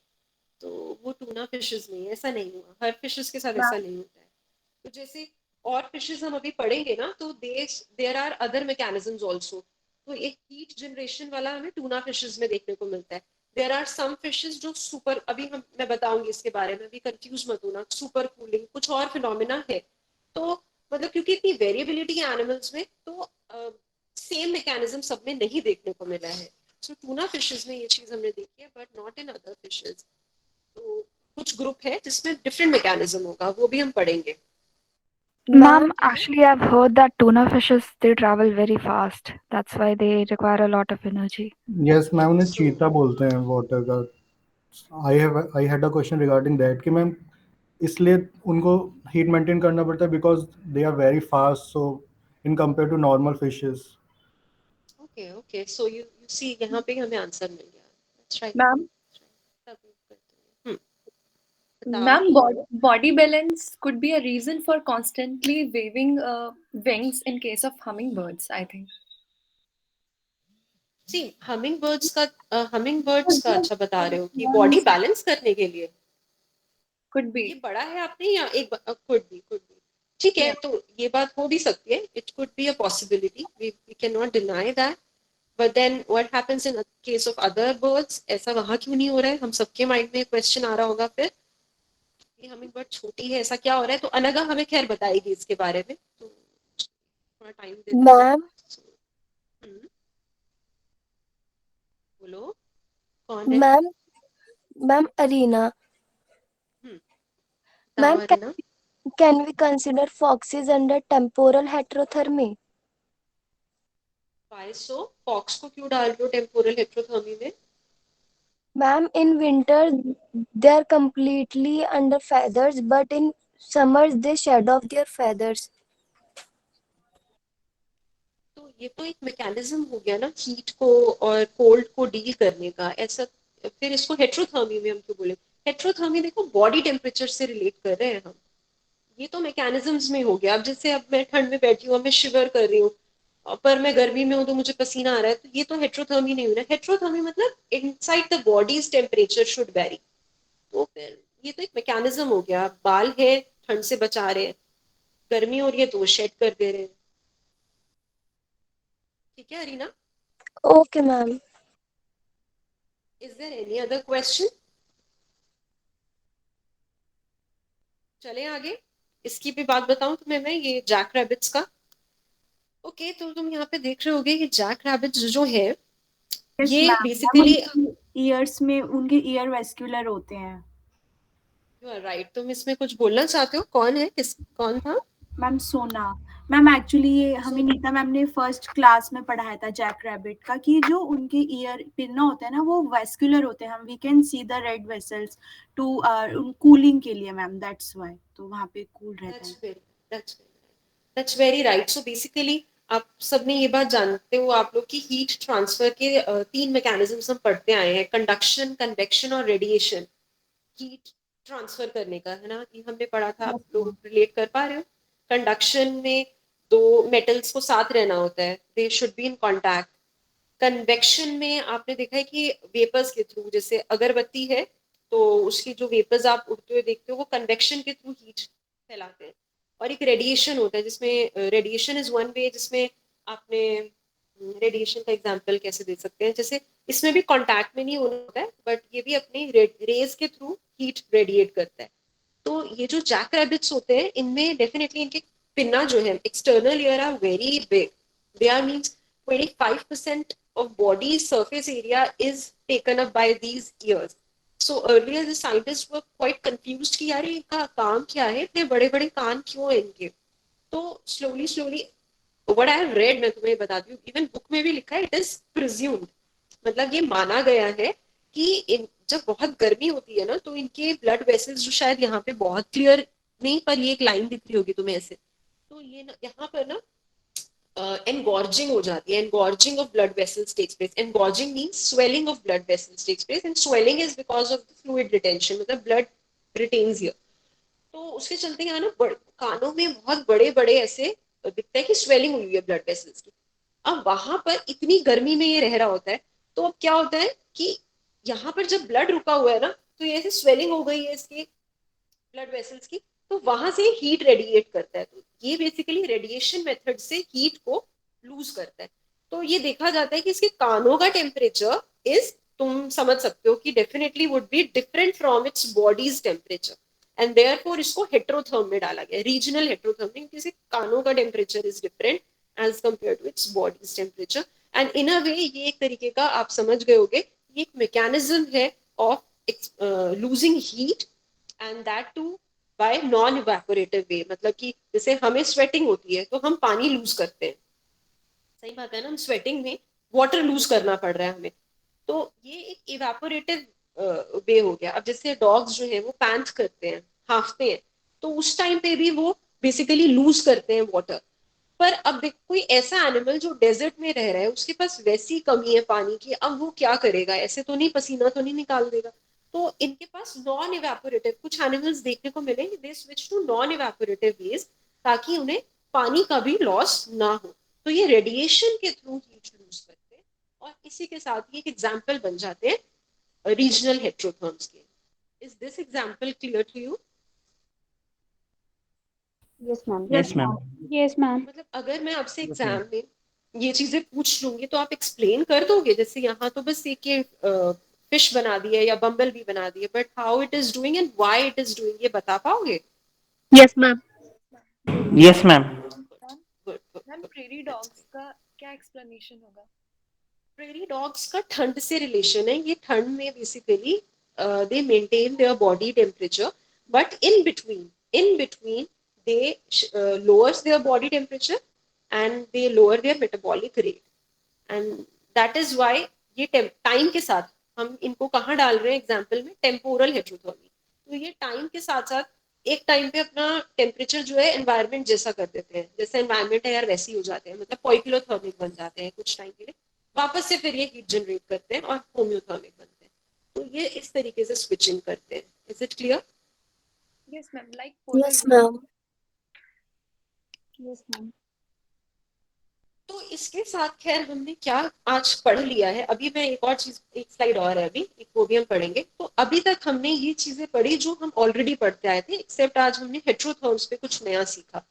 तो वो टूना फिशेस में है, ऐसा नहीं हुआ, हर फिशेस के साथ ऐसा नहीं होता है। तो जैसे और फिशेस हम अभी पढ़ेंगे ना, तो there are other mechanisms also, तो एक हीट जनरेशन वाला हमें टूना फिशेस में देखने को मिलता है। देयर आर सम फिशेस जो सुपर, अभी मैं बताऊंगी इसके बारे में, अभी कंफ्यूज मत होना, सुपर कूलिंग कुछ और फिनोमेना है। तो मतलब क्योंकि इतनी वेरिएबिलिटी है एनिमल्स में, तो सेम मैकेनिज्म सब में नहीं देखने को मिला है। सो टूना फिशेस में ये चीज हमने देखी है, but not in other fishes. तो कुछ ग्रुप है जिसमें डिफरेंट मैकेनिज्म होगा, वो भी हम पढ़ेंगे। Ma'am, ठीक है। actually, I've heard that tuna fishes they travel very fast. That's why they require a lot of energy. Yes, ma'am, उन्हें So चीता बोलते हैं water का. I had a question regarding that कि मैम इसलिए उनको heat maintain करना पड़ता है because they are very fast, so in compared to normal fishes. okay, okay, so you see, यहाँ पे हमें आंसर मिल गया। That's right. Ma'am, तब करते हैं। बताओ। ma'am, body balance could be a reason for constantly waving wings in case of hummingbirds, I think. See hummingbirds का अच्छा बता रहे हो कि बॉडी बैलेंस करने के लिए Could ये be. बड़ा है आपने, या एक कुड बी ठीक है, Yeah. तो ये बात हो भी सकती है, it could be a possibility, we can not deny that, but then what happens in case of other birds? ऐसा वहां क्यों नहीं हो रहा है? हम सबके माइंड में क्वेश्चन आ रहा होगा फिर, ये हमिंग बर्ड छोटी है, ऐसा क्या हो रहा है? तो अनघा हमें खैर बताएगी इसके बारे में, तो थोड़ा टाइम दे देते हैं। मैम हम्म, बोलो, कौन है? मैम मैम अरीना बताओ ma'am, Arina. can we consider foxes under temporal heterothermy? Why so? Fox को क्यों डाल रहे हो टेम्पोरल हेटेरोथर्मी में? Ma'am, in winter they are completely under feathers, but in summers they shed off their feathers. तो ये तो एक मैकेनिज्म हो गया ना, हीट को और कोल्ड को डील करने का, ऐसा फिर इसको हेटेरोथर्मी में हम क्यों बोले? हेटेरोथर्मी देखो बॉडी टेम्परेचर से रिलेट कर रहे हैं हम, ये तो मैकेनिज्म्स में हो गया। अब जैसे अब मैं ठंड में बैठी हूँ, मैं शिवर कर रही हूँ, पर मैं गर्मी में हूँ तो मुझे पसीना आ रहा है, तो ये तो हेटेरोथर्मी नहीं हुई ना। हेटेरोथर्मी मतलब inside the bodies temperature should very, तो फिर ये तो एक मैकेनिज्म हो गया। बाल है, ठंड से बचा रहे हैं, गर्मी हो रही है तो वो शेड कर दे रहे हैं। ठीक है Arina? Okay, ma'am. Is there any other question? चले आगे, इसकी भी बात बताऊं तुम्हें मैं, ये जैक रैबिट्स का। ओके, तो तुम यहाँ पे देख रहे होगे ये जैक रैबिट्स जो है ये बेसिकली, ईयर्स में उनके ईयर वेस्क्यूलर होते हैं। You are right. तुम इसमें कुछ बोलना चाहते हो? कौन है, कौन था? मैम सोना। मैम एक्चुअली ये हमें नीता मैम ने फर्स्ट क्लास में पढ़ाया था जैक रैबिट का, कि जो उनके ईयर पिन्ना होते हैं ना वो वेस्क्यूलर होते हैं, हम we can see the red vessels to cooling के लिए मैम, दैट्स व्हाई, तो वहाँ पे कूल रहता है। That's very right. So basically आप सबने ये बात जानते हो आप लोग की हीट ट्रांसफर के 3 मैकेनिज्म्स हम पढ़ते आए हैं, कंडक्शन, कन्वेक्शन और रेडिएशन। हीट ट्रांसफर करने का है ना, ये हमने पढ़ा था, आप लोग रिलेट कर पा रहे हो? कंडक्शन में 2 मेटल्स को साथ रहना होता है, they should be in contact. Convection में आपने देखा है कि वेपर्स के थ्रू, जैसे अगरबत्ती है तो उसकी जो वेपर्स आप उड़ते हुए देखते हो वो कन्वेक्शन के थ्रू हीट फैलाते हैं। और एक रेडिएशन होता है जिसमें रेडिएशन इज वन वे, जिसमें आपने रेडिएशन का एग्जांपल कैसे दे सकते हैं, जैसे इसमें भी कांटेक्ट में नहीं होना होता है बट ये भी अपनी रेज के थ्रू हीट रेडिएट करता है। तो ये जो जैक रैबिट्स होते हैं इनमें डेफिनेटली इनके पिन्ना जो है external ear are very big, they are means 25% of body surface area is taken up by these ears. So earlier the scientists were quite confused कि यार इनका काम क्या है, इतने बड़े बड़े कान क्यों है इनके। तो slowly what I have read, मैं तुम्हें बताती हूँ, इवन बुक में भी लिखा है, इट इज प्रिज्यूम्ड, मतलब ये माना गया है कि जब बहुत गर्मी होती है ना तो इनके ब्लड वेसल्स जो शायद यहाँ पे बहुत क्लियर नहीं पर ये एक लाइन दिख रही होगी तुम्हें ऐसे, तो ये यहाँ पर ना engorging हो जाती है, engorging of blood vessels takes place. Engorging means swelling of blood vessels takes place and swelling is because of the fluid retention, मतलब blood retains here. तो उसके चलते यहाँ ना कानों में बहुत बड़े बड़े ऐसे दिखता है कि स्वेलिंग हुई है ब्लड वेसल्स की। अब वहां पर इतनी गर्मी में ये रह रहा होता है, तो अब क्या होता है कि यहाँ पर जब ब्लड रुका हुआ है ना तो ये ऐसे स्वेलिंग हो गई है इसके ब्लड वेसल्स की, तो वहां से हीट रेडिएट करता है। तो ये बेसिकली रेडिएशन मेथड से हीट को लूज करता है। तो ये देखा जाता है कि इसके कानों का टेम्परेचर इज, तुम समझ सकते हो कि definitely would be different from its body's temperature and therefore इसको हेट्रोथर्म में डाला गया, रीजनल हेट्रोथर्म, क्योंकि इसके कानों का temperature is different as compare to its body's temperature. And in a way ये एक तरीके का आप समझ गए होगे, ये एक मैकेनिज्म है of losing heat and that too by non evaporative way, मतलब कि जैसे हमें स्वेटिंग होती है तो हम पानी लूज करते हैं, सही बात है ना, हम स्वेटिंग में वाटर लूज करना पड़ रहा है हमें, तो ये एक इवेपोरेटिव वे हो गया। अब जैसे डॉग्स जो है वो पैंट करते हैं, हाफते हैं, तो उस टाइम पे भी वो बेसिकली लूज करते हैं वाटर। पर अब देखो कोई ऐसा एनिमल जो डेजर्ट में रह रहा है, उसके पास वैसी कमी है पानी की, अब वो क्या करेगा, ऐसे तो नहीं पसीना तो नहीं निकाल देगा। तो इनके पास नॉन इवेपोरेटिव कुछ एनिमल्स देखने को मिलेंगे, they switch to non evaporative ways ताकि उन्हें पानी का भी लॉस ना हो। तो ये रेडिएशन के थ्रू हीट लूज करते हैं और इसी के साथ ही एक एग्जाम्पल बन जाते हैं रीजनल हेट्रोथर्म्स के। Is this example clear to you? Yes ma'am. Yes, ma'am. Yes ma'am. मतलब अगर मैं आपसे एग्जाम में ये चीजें पूछ लूंगी तो आप एक्सप्लेन कर दोगे? जैसे यहाँ तो बस एक ये फिश बना दी है या बम्बल भी बना दी है, but how it is doing and why it is doing, ये बता पाओगे? Yes, ma'am. Yes, ma'am. Ma'am prairie dogs का क्या एक्सप्लेनेशन होगा? प्रेरी डॉग्स का ठंड से रिलेशन है, ये ठंड में basically they maintain their body temperature, but in between they lowers their body temperature and they lower their metabolic rate, and that is why ये टाइम के साथ हम इनको कहाँ डाल रहे हैं एग्जाम्पल में, टेम्पोरल हेट्रोथर्मी। तो ये टाइम के साथ साथ एक टाइम पे अपना टेम्परेचर जो है एनवायरनमेंट जैसा कर देते हैं, जैसा एनवायरनमेंट है यार वैसे ही हो जाते हैं, मतलब पॉइकिलोथर्मिक बन जाते हैं कुछ टाइम के लिए, वापस से फिर ये हीट जनरेट करते हैं और होम्योथर्मिक बनते हैं। तो ये इस तरीके से स्विचिंग करते हैं। Is it clear? Yes ma'am, like Yes, ma'am. Yes ma'am. तो इसके साथ खैर हमने क्या आज पढ़ लिया है, अभी मैं एक और चीज, एक स्लाइड और है अभी, एक वो भी हम पढ़ेंगे। तो अभी तक हमने ये चीजें पढ़ी जो हम ऑलरेडी पढ़ते आए थे, एक्सेप्ट आज हमने हेट्रोथर्म्स पे कुछ नया सीखा।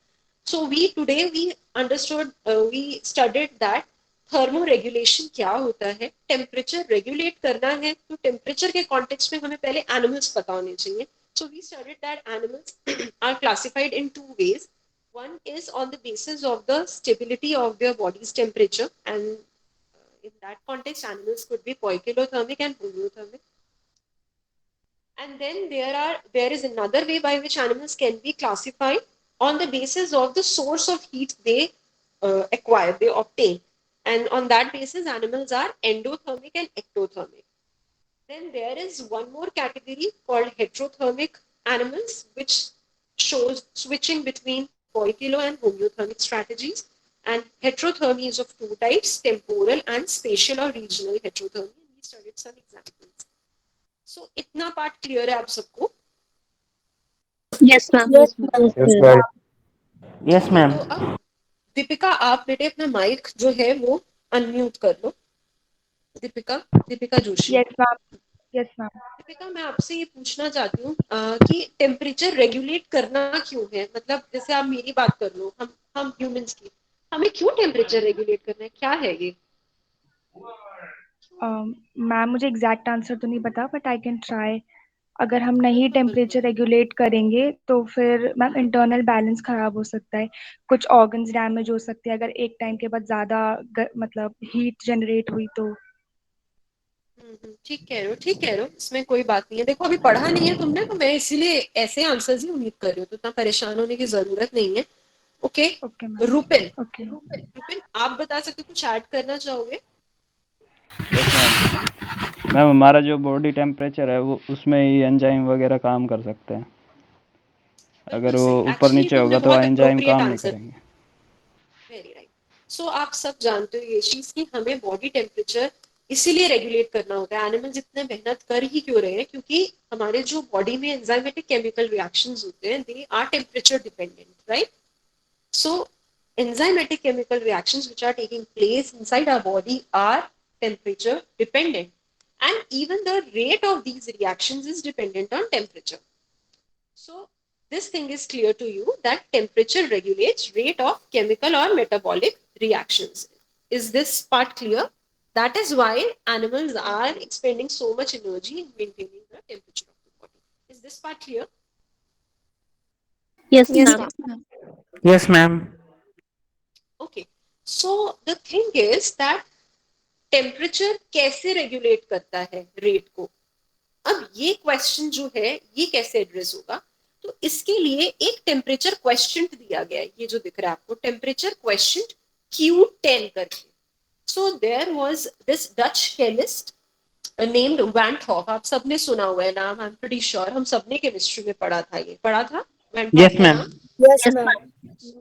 So we understood, we studied that thermo regulation क्या होता है, टेम्परेचर रेगुलेट करना है तो टेम्परेचर के कॉन्टेक्स्ट में हमें पहले एनिमल्स पता होने चाहिए। So we studied that animals are classified in two ways. One is on the basis of the stability of their body's temperature, and in that context, animals could be poikilothermic and homeothermic. And then there is another way by which animals can be classified on the basis of the source of heat they acquire, they obtain. And on that basis, animals are endothermic and ectothermic. Then there is one more category called heterothermic animals, which shows switching between poikilo and homeothermic strategies. And heterothermy is of two types, temporal and spatial or regional heterothermy. We studied some examples. So इतना part clear है आप सबको? Yes, ma'am. Yes, ma'am. Yes, ma'am. Yes, ma'am. तो अब दीपिका आप बेटे अपना mic जो है वो अनम्यूट कर लो. Deepika Joshi. Yes, ma'am. Yes, ma'am. Deepika मैं आपसे ये पूछना चाहती हूँ कि टेम्परेचर रेगुलेट करना क्यों है. मतलब जैसे आप मेरी बात कर लो, हम ह्यूमंस की, हमें क्यों टेम्परेचर रेगुलेट करना है, क्या है ये? मैम मुझे एग्जैक्ट आंसर तो नहीं पता बट आई कैन ट्राई. अगर हम नहीं टेम्परेचर रेगुलेट करेंगे तो फिर मैम इंटरनल बैलेंस खराब हो सकता है, कुछ ऑर्गन्स डैमेज हो सकते हैं अगर एक टाइम के बाद ज़्यादा मतलब हीट जनरेट हुई तो. ठीक कह रहे हो, इसमें कोई बात नहीं है. देखो अभी पढ़ा नहीं है तुमने, तो मैं इसीलिए ऐसे आंसर्स ही उम्मीद कर रही हूँ, तो इतना परेशान होने की जरूरत नहीं है. ओके. रुपिन आप बता सकते हो, कुछ ऐड करना चाहोगे? मैम हमारा जो बॉडी टेम्परेचर है वो उसमें ही एंजाइम वगैरह काम कर सकते हैं. अगर वो ऊपर नीचे होगा तो एंजाइम काम नहीं करेंगे. Very right. सो आप सब जानते हो ये चीज कि हमें बॉडी टेम्परेचर इसीलिए रेगुलेट करना होता है. एनिमल्स इतने मेहनत कर ही क्यों रहे हैं? क्योंकि हमारे जो बॉडी में एंजाइमेटिक केमिकल रिएक्शंस होते हैं, they are temperature dependent, right? So enzymatic chemical reactions which are taking place inside our body are temperature dependent, and even the rate of these reactions is dependent on temperature. So this thing is clear to you that temperature regulates rate of chemical or metabolic reactions. Is this part clear? That is why animals are expending so much energy in maintaining the temperature of the body. Is this part clear? Yes, ma'am. Yes, ma'am. Okay. So the thing is that temperature कैसे regulate करता है rate को. अब ये question जो है ये कैसे एड्रेस होगा? तो इसके लिए एक टेम्परेचर क्वेश्चन दिया गया है, ये जो दिख रहा है आपको, टेम्परेचर क्वेश्चन Q10 करके. So there was this Dutch chemist named van Hoff. आप सबने सुना हुआ है नाम, आई एम प्रीटी श्योर. हम सबने केमिस्ट्री में पढ़ा था, ये पढ़ा था van Hoff. Yes, ma'am. Yes, ma'am.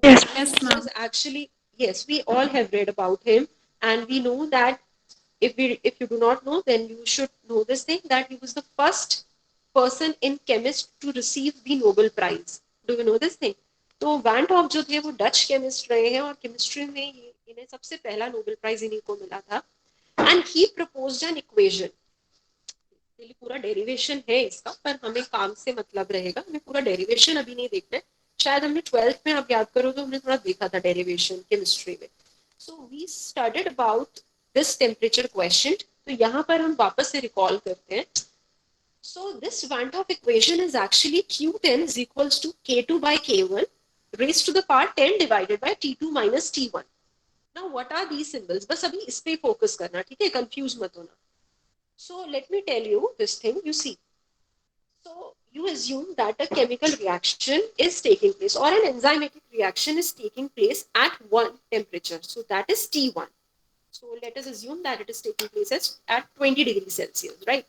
Yes, ma'am. Actually, yes, we all have read about him, and we know that if you do not know, then you should know this thing, that he was the first person in chemist to receive the Nobel Prize. Do you know this thing? तो van half जो थे वो Dutch chemist रहे हैं, और chemistry में इन्हें सबसे पहला नोबेल प्राइज इन्हीं को मिला था. And he proposed an equation. पूरा डेरिवेशन है इसका, पर हमें काम से मतलब रहेगा, हमें पूरा डेरिवेशन अभी नहीं देखना है. शायद हमने 12th में, आप याद करो तो हमने थोड़ा देखा था डेरिवेशन केमिस्ट्री में. So we studied about this temperature question. तो यहाँ पर हम वापस से रिकॉल करते हैं. So this van Hoff equation is actually Q10 is equals to K2 by K1 raised to the power 10 divided by T2 minus T1. Now what are these symbols? बस अभी इस पे फोकस करना, ठीक है, कंफ्यूज मत होना. So let me tell you this thing. You see, so you assume that a chemical reaction is taking place, or an enzymatic reaction is taking place at one temperature. So that is T1. So let us assume that it is taking place at 20 degrees Celsius, right?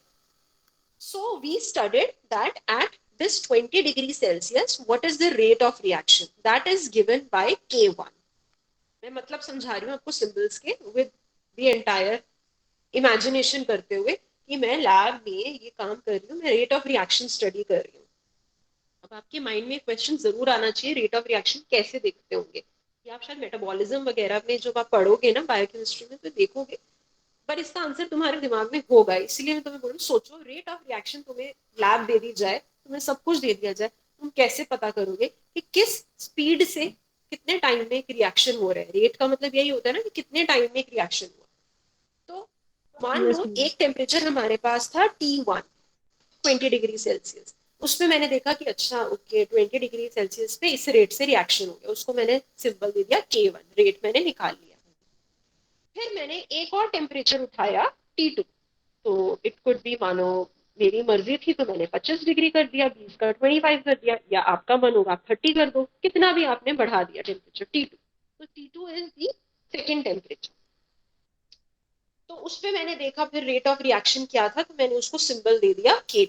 So we studied that at this 20 degrees Celsius, what is the rate of reaction? That is given by K1. मैं मतलब समझा रही हूँ आपको symbols के, with the entire imagination करते हुए कि मैं लैब में ये काम कर रही हूँ, मैं रेट ऑफ रिएक्शन स्टडी कर रही हूँ. अब आपके माइंड में क्वेश्चन जरूर आना चाहिए, रेट ऑफ रिएक्शन कैसे देखते होंगे? ये आप शायद मेटाबॉलिज्म वगैरह में जब आप पढ़ोगे ना बायोकेमिस्ट्री में तो देखोगे, पर इसका आंसर तुम्हारे दिमाग में होगा. इसलिए मैं तुम्हें बोलूँ, सोचो रेट ऑफ रिएक्शन तुम्हें लैब दे दी जाए, तुम्हें सब कुछ दे दिया जाए, तुम कैसे पता करोगे कि किस स्पीड से कितने टाइम में एक रिएक्शन हो रहा है? रेट का मतलब यही होता है ना कि कितने टाइम में एक रिएक्शन हुआ. मान लो एक टेम्परेचर हमारे पास था T1 20 डिग्री सेल्सियस. उसमें मैंने देखा कि अच्छा ओके 20 डिग्री सेल्सियस पे इस रेट से रिएक्शन हो गया, उसको मैंने सिंबल दे दिया K1, रेट मैंने निकाल लिया। फिर मैंने एक और टेम्परेचर उठाया T2, तो इट कुड बी, मानो मेरी मर्जी थी तो मैंने 25 डिग्री कर दिया, 20 का 25 कर दिया, या आपका मन होगा आप 30 कर दो, कितना भी आपने बढ़ा दिया टेम्परेचर T2। तो T2 is the second temperature. तो उस पे मैंने देखा फिर रेट ऑफ रिएक्शन क्या था, तो मैंने उसको सिंबल दे दिया K2।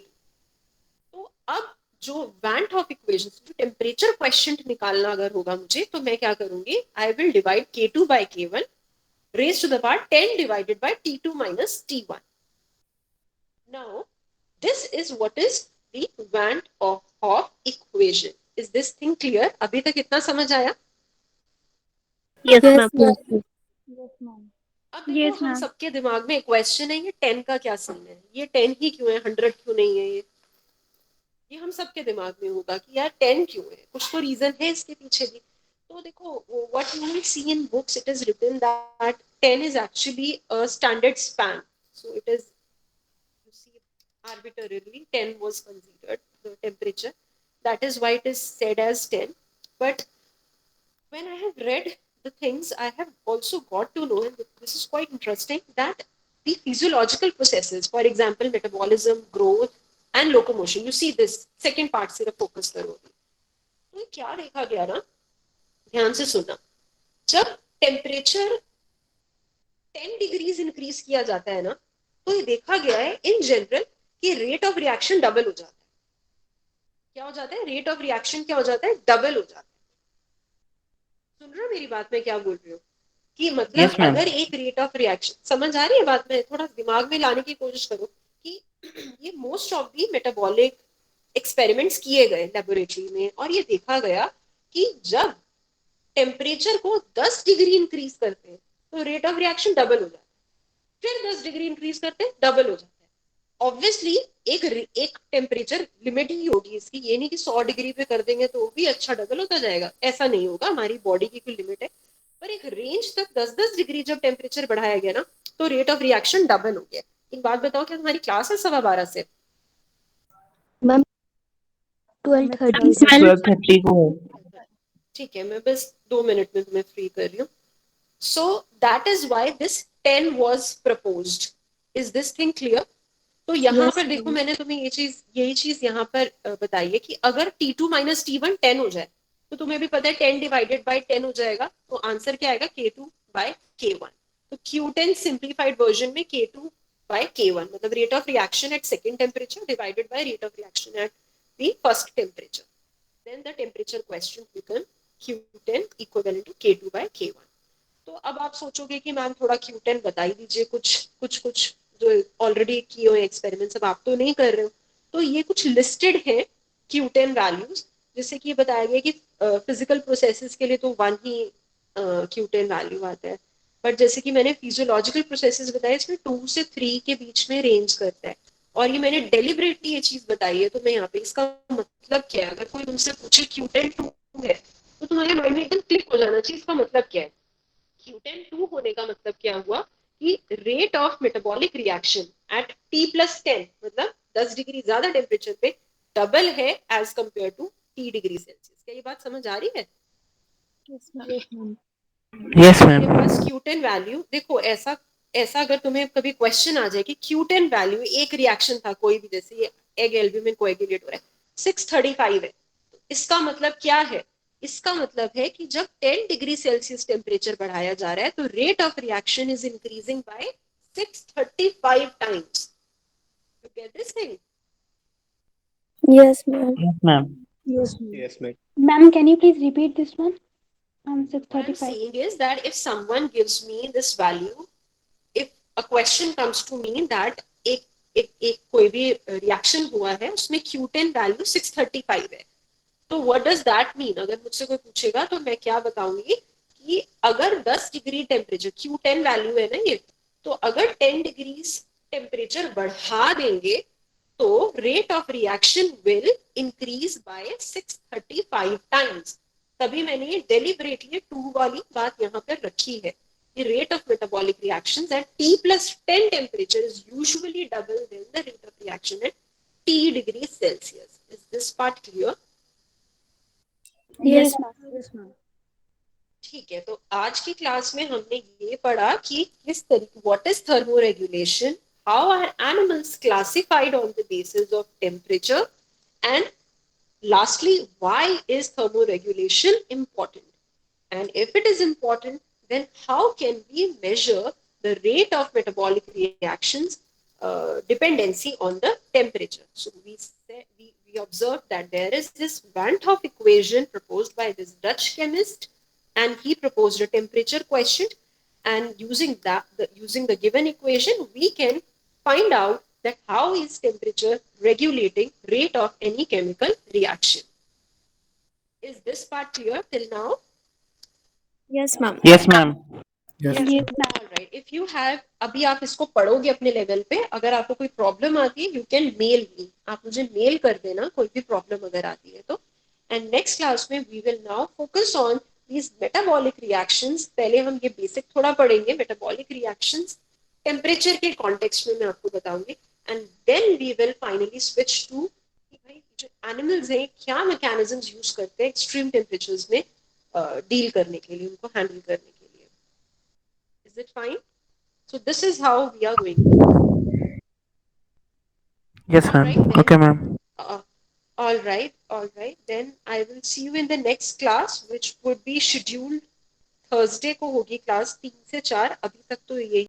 तो अब जो वैन हॉफ इक्वेशन, जो टेम्परेचर क्वेश्चन निकालना अगर होगा मुझे, तो मैं क्या करूंगी, I will divide K2 by K1 raised to the power 10 divided by T2 minus T1. Now, this is what is the Van Hoff equation. Is this thing clear? अभी तक इतना समझ आया? Yes, ma'am. Yes, ma'am. अब देखो हम सबके दिमाग में एक क्वेश्चन है, ये 10 का क्या सीन है, ये 10 ही क्यों है, 100 क्यों नहीं है? ये हम सबके दिमाग में होगा कि यार 10 क्यों है, कुछ तो रीजन है इसके पीछे भी। तो देखो, what you will see in books, it is written that 10 is actually a standard span. So it is, you see, arbitrarily 10 was considered the temperature. That is why it is said as 10. But when I have read the things, I have also got to know, and this is quite interesting, that the physiological processes, for example, metabolism, growth, and locomotion, you see this second part सिर्फ focus करोगे, तो क्या देखा गया ना, ध्यान से सुनना, जब टेम्परेचर 10 डिग्रीज इंक्रीज किया जाता है ना, तो ये देखा गया है इन जनरल कि रेट ऑफ रिएक्शन डबल हो जाता है। क्या हो जाता है? रेट ऑफ रिएक्शन क्या हो जाता है? डबल हो जाता है। सुन रहे हो मेरी बात, में क्या बोल रही हूँ? कि मतलब Yes, ma'am. अगर एक रेट ऑफ रिएक्शन, समझ आ रही है बात में? थोड़ा दिमाग में लाने की कोशिश करो कि ये most of the metabolic experiments किए गए लेबोरेटरी में, और ये देखा गया कि जब टेम्परेचर को 10 डिग्री इंक्रीज करते हैं तो रेट ऑफ रिएक्शन डबल हो जाता है, फिर 10 डिग्री इंक्रीज करते हैं डबल हो जाता है। ऑब्वियसली एक टेम्परेचर लिमिट ही होगी इसकी, ये नहीं कि 100 डिग्री पे कर देंगे तो भी अच्छा डबल होता जाएगा, ऐसा नहीं होगा, हमारी बॉडी की कोई लिमिट है। पर एक रेंज तक 10-10 डिग्री जब टेम्परेचर बढ़ाया गया ना, तो रेट ऑफ रिएक्शन डबल हो गया। एक बात बताओ, क्या तुम्हारी क्लास है 12:15 से? मैम 12:30 से 12:30 को है। ठीक है, मैं बस 2 मिनट में तुम्हें फ्री कर रही हूँ। So that is why this 10 was proposed. Is this thing clear? तो यहाँ पर देखो, मैंने तुम्हें यही चीज यहाँ पर बताई है कि अगर T2 minus T1 10 हो जाए, तो तुम्हें भी पता है 10 divided by 10 हो जाएगा, तो आंसर क्या आएगा? K2 by K1। तो Q10 simplified version में K2 by K1, मतलब rate of reaction at second temperature divided by rate of reaction at the first temperature. Then the temperature question become Q10 equivalent to K2 by K1. तो अब आप सोचोगे कि ma'am थोड़ा Q10 बता ही दीजिए, कुछ जो ऑलरेडी किए हुए एक्सपेरिमेंट्स अब आप तो नहीं कर रहे हो। तो ये कुछ लिस्टेड है Q10 वैल्यूज, जैसे कि ये बताया गया कि फिजिकल प्रोसेसेस के लिए तो 1 ही Q10 वैल्यू आता है, बट जैसे कि मैंने फिजियोलॉजिकल प्रोसेसेस बताए, इसमें 2 से 3 के बीच में रेंज करता है, और ये मैंने डेलिबरेटली ये चीज बताई है। तो मैं यहाँ पे इसका मतलब क्या है, अगर कोई तुमसे पूछे Q10 2 है, तो तुम्हारे माइंड में एकदम क्लिक हो जाना चाहिए इसका मतलब क्या है। Q10 2 होने का मतलब क्या हुआ कि rate of metabolic reaction at T+10, मतलब 10 डिग्री ज्यादा टेम्परेचर पे डबल है as compare to T degree Celsius. क्या ये बात समझ आ रही है? Yes, ma'am. बस Q10 वैल्यू देखो, ऐसा अगर तुम्हें कभी क्वेश्चन आ जाए कि Q10 वैल्यू, एक रिएक्शन था कोई भी, जैसे ये एग एल्ब्यूमिन कोएगुलेट हो रहा है, 635 है, तो इसका मतलब क्या है? इसका मतलब है कि जब 10 डिग्री सेल्सियस टेम्परेचर बढ़ाया जा रहा है, तो rate of reaction is increasing by 635 times. You get this thing? Yes, ma'am. Yes, ma'am. Yes, ma'am. Ma'am, can you please repeat this one? What I'm 635. saying is that if someone gives me this value, if a question comes to me that एक कोई भी reaction हुआ है, उसमें Q10 value 635 है, तो what does that mean? अगर मुझसे कोई पूछेगा तो मैं क्या बताऊंगी कि अगर 10 डिग्री टेम्परेचर, Q10 वैल्यू है ना ये, तो अगर 10 डिग्री टेम्परेचर बढ़ा देंगे तो rate of reaction will increase by 635 times. तभी मैंने ये डेलिबरेटली 2 वाली बात यहाँ पर रखी है। The rate of metabolic reactions at T+10 temperature is usually double than the rate of reaction at 40 degrees Celsius. Is this part clear? Yes, Yes, ma'am. ठीक है, तो आज की क्लास में हमने ये पढ़ा कि किस तरीके what is thermoregulation, how are animals classified on the basis of temperature, and lastly, why is thermoregulation important? And if it is important, then how can we measure the rate of metabolic reactions dependency on the temperature? So we observed that there is this Van 't Hoff equation proposed by this Dutch chemist, and he proposed a temperature quotient, and using the given equation, we can find out that how is temperature regulating rate of any chemical reaction. Is this part clear till now? Yes, ma'am. Yes, ma'am. Yes. Yes, ma'am. All right. If you have, अभी आप इसको पढ़ोगे अपने level पे, अगर आपको कोई problem आती है, you can mail me. आप मुझे मेल कर देना कोई भी प्रॉब्लम अगर आती है तो. And next class में we will now focus on these metabolic reactions. पहले हम ये बेसिक थोड़ा पढ़ेंगे metabolic reactions. टेम्परेचर के कॉन्टेक्स्ट में मैं आपको बताऊंगी, and then we will finally switch to भाई जो एनिमल्स हैं क्या मैकेनिज्म्स यूज करते हैं एक्सट्रीम टेम्परेचर्स में डील करने के लिए, उनको हैंडल करने के लिए. Is it fine? So this is how we are going. Yes, ma'am. Okay, ma'am. All right. Then I will see you in the next class, which would be scheduled Thursday को होगी class 3 से 4. अभी तक तो यही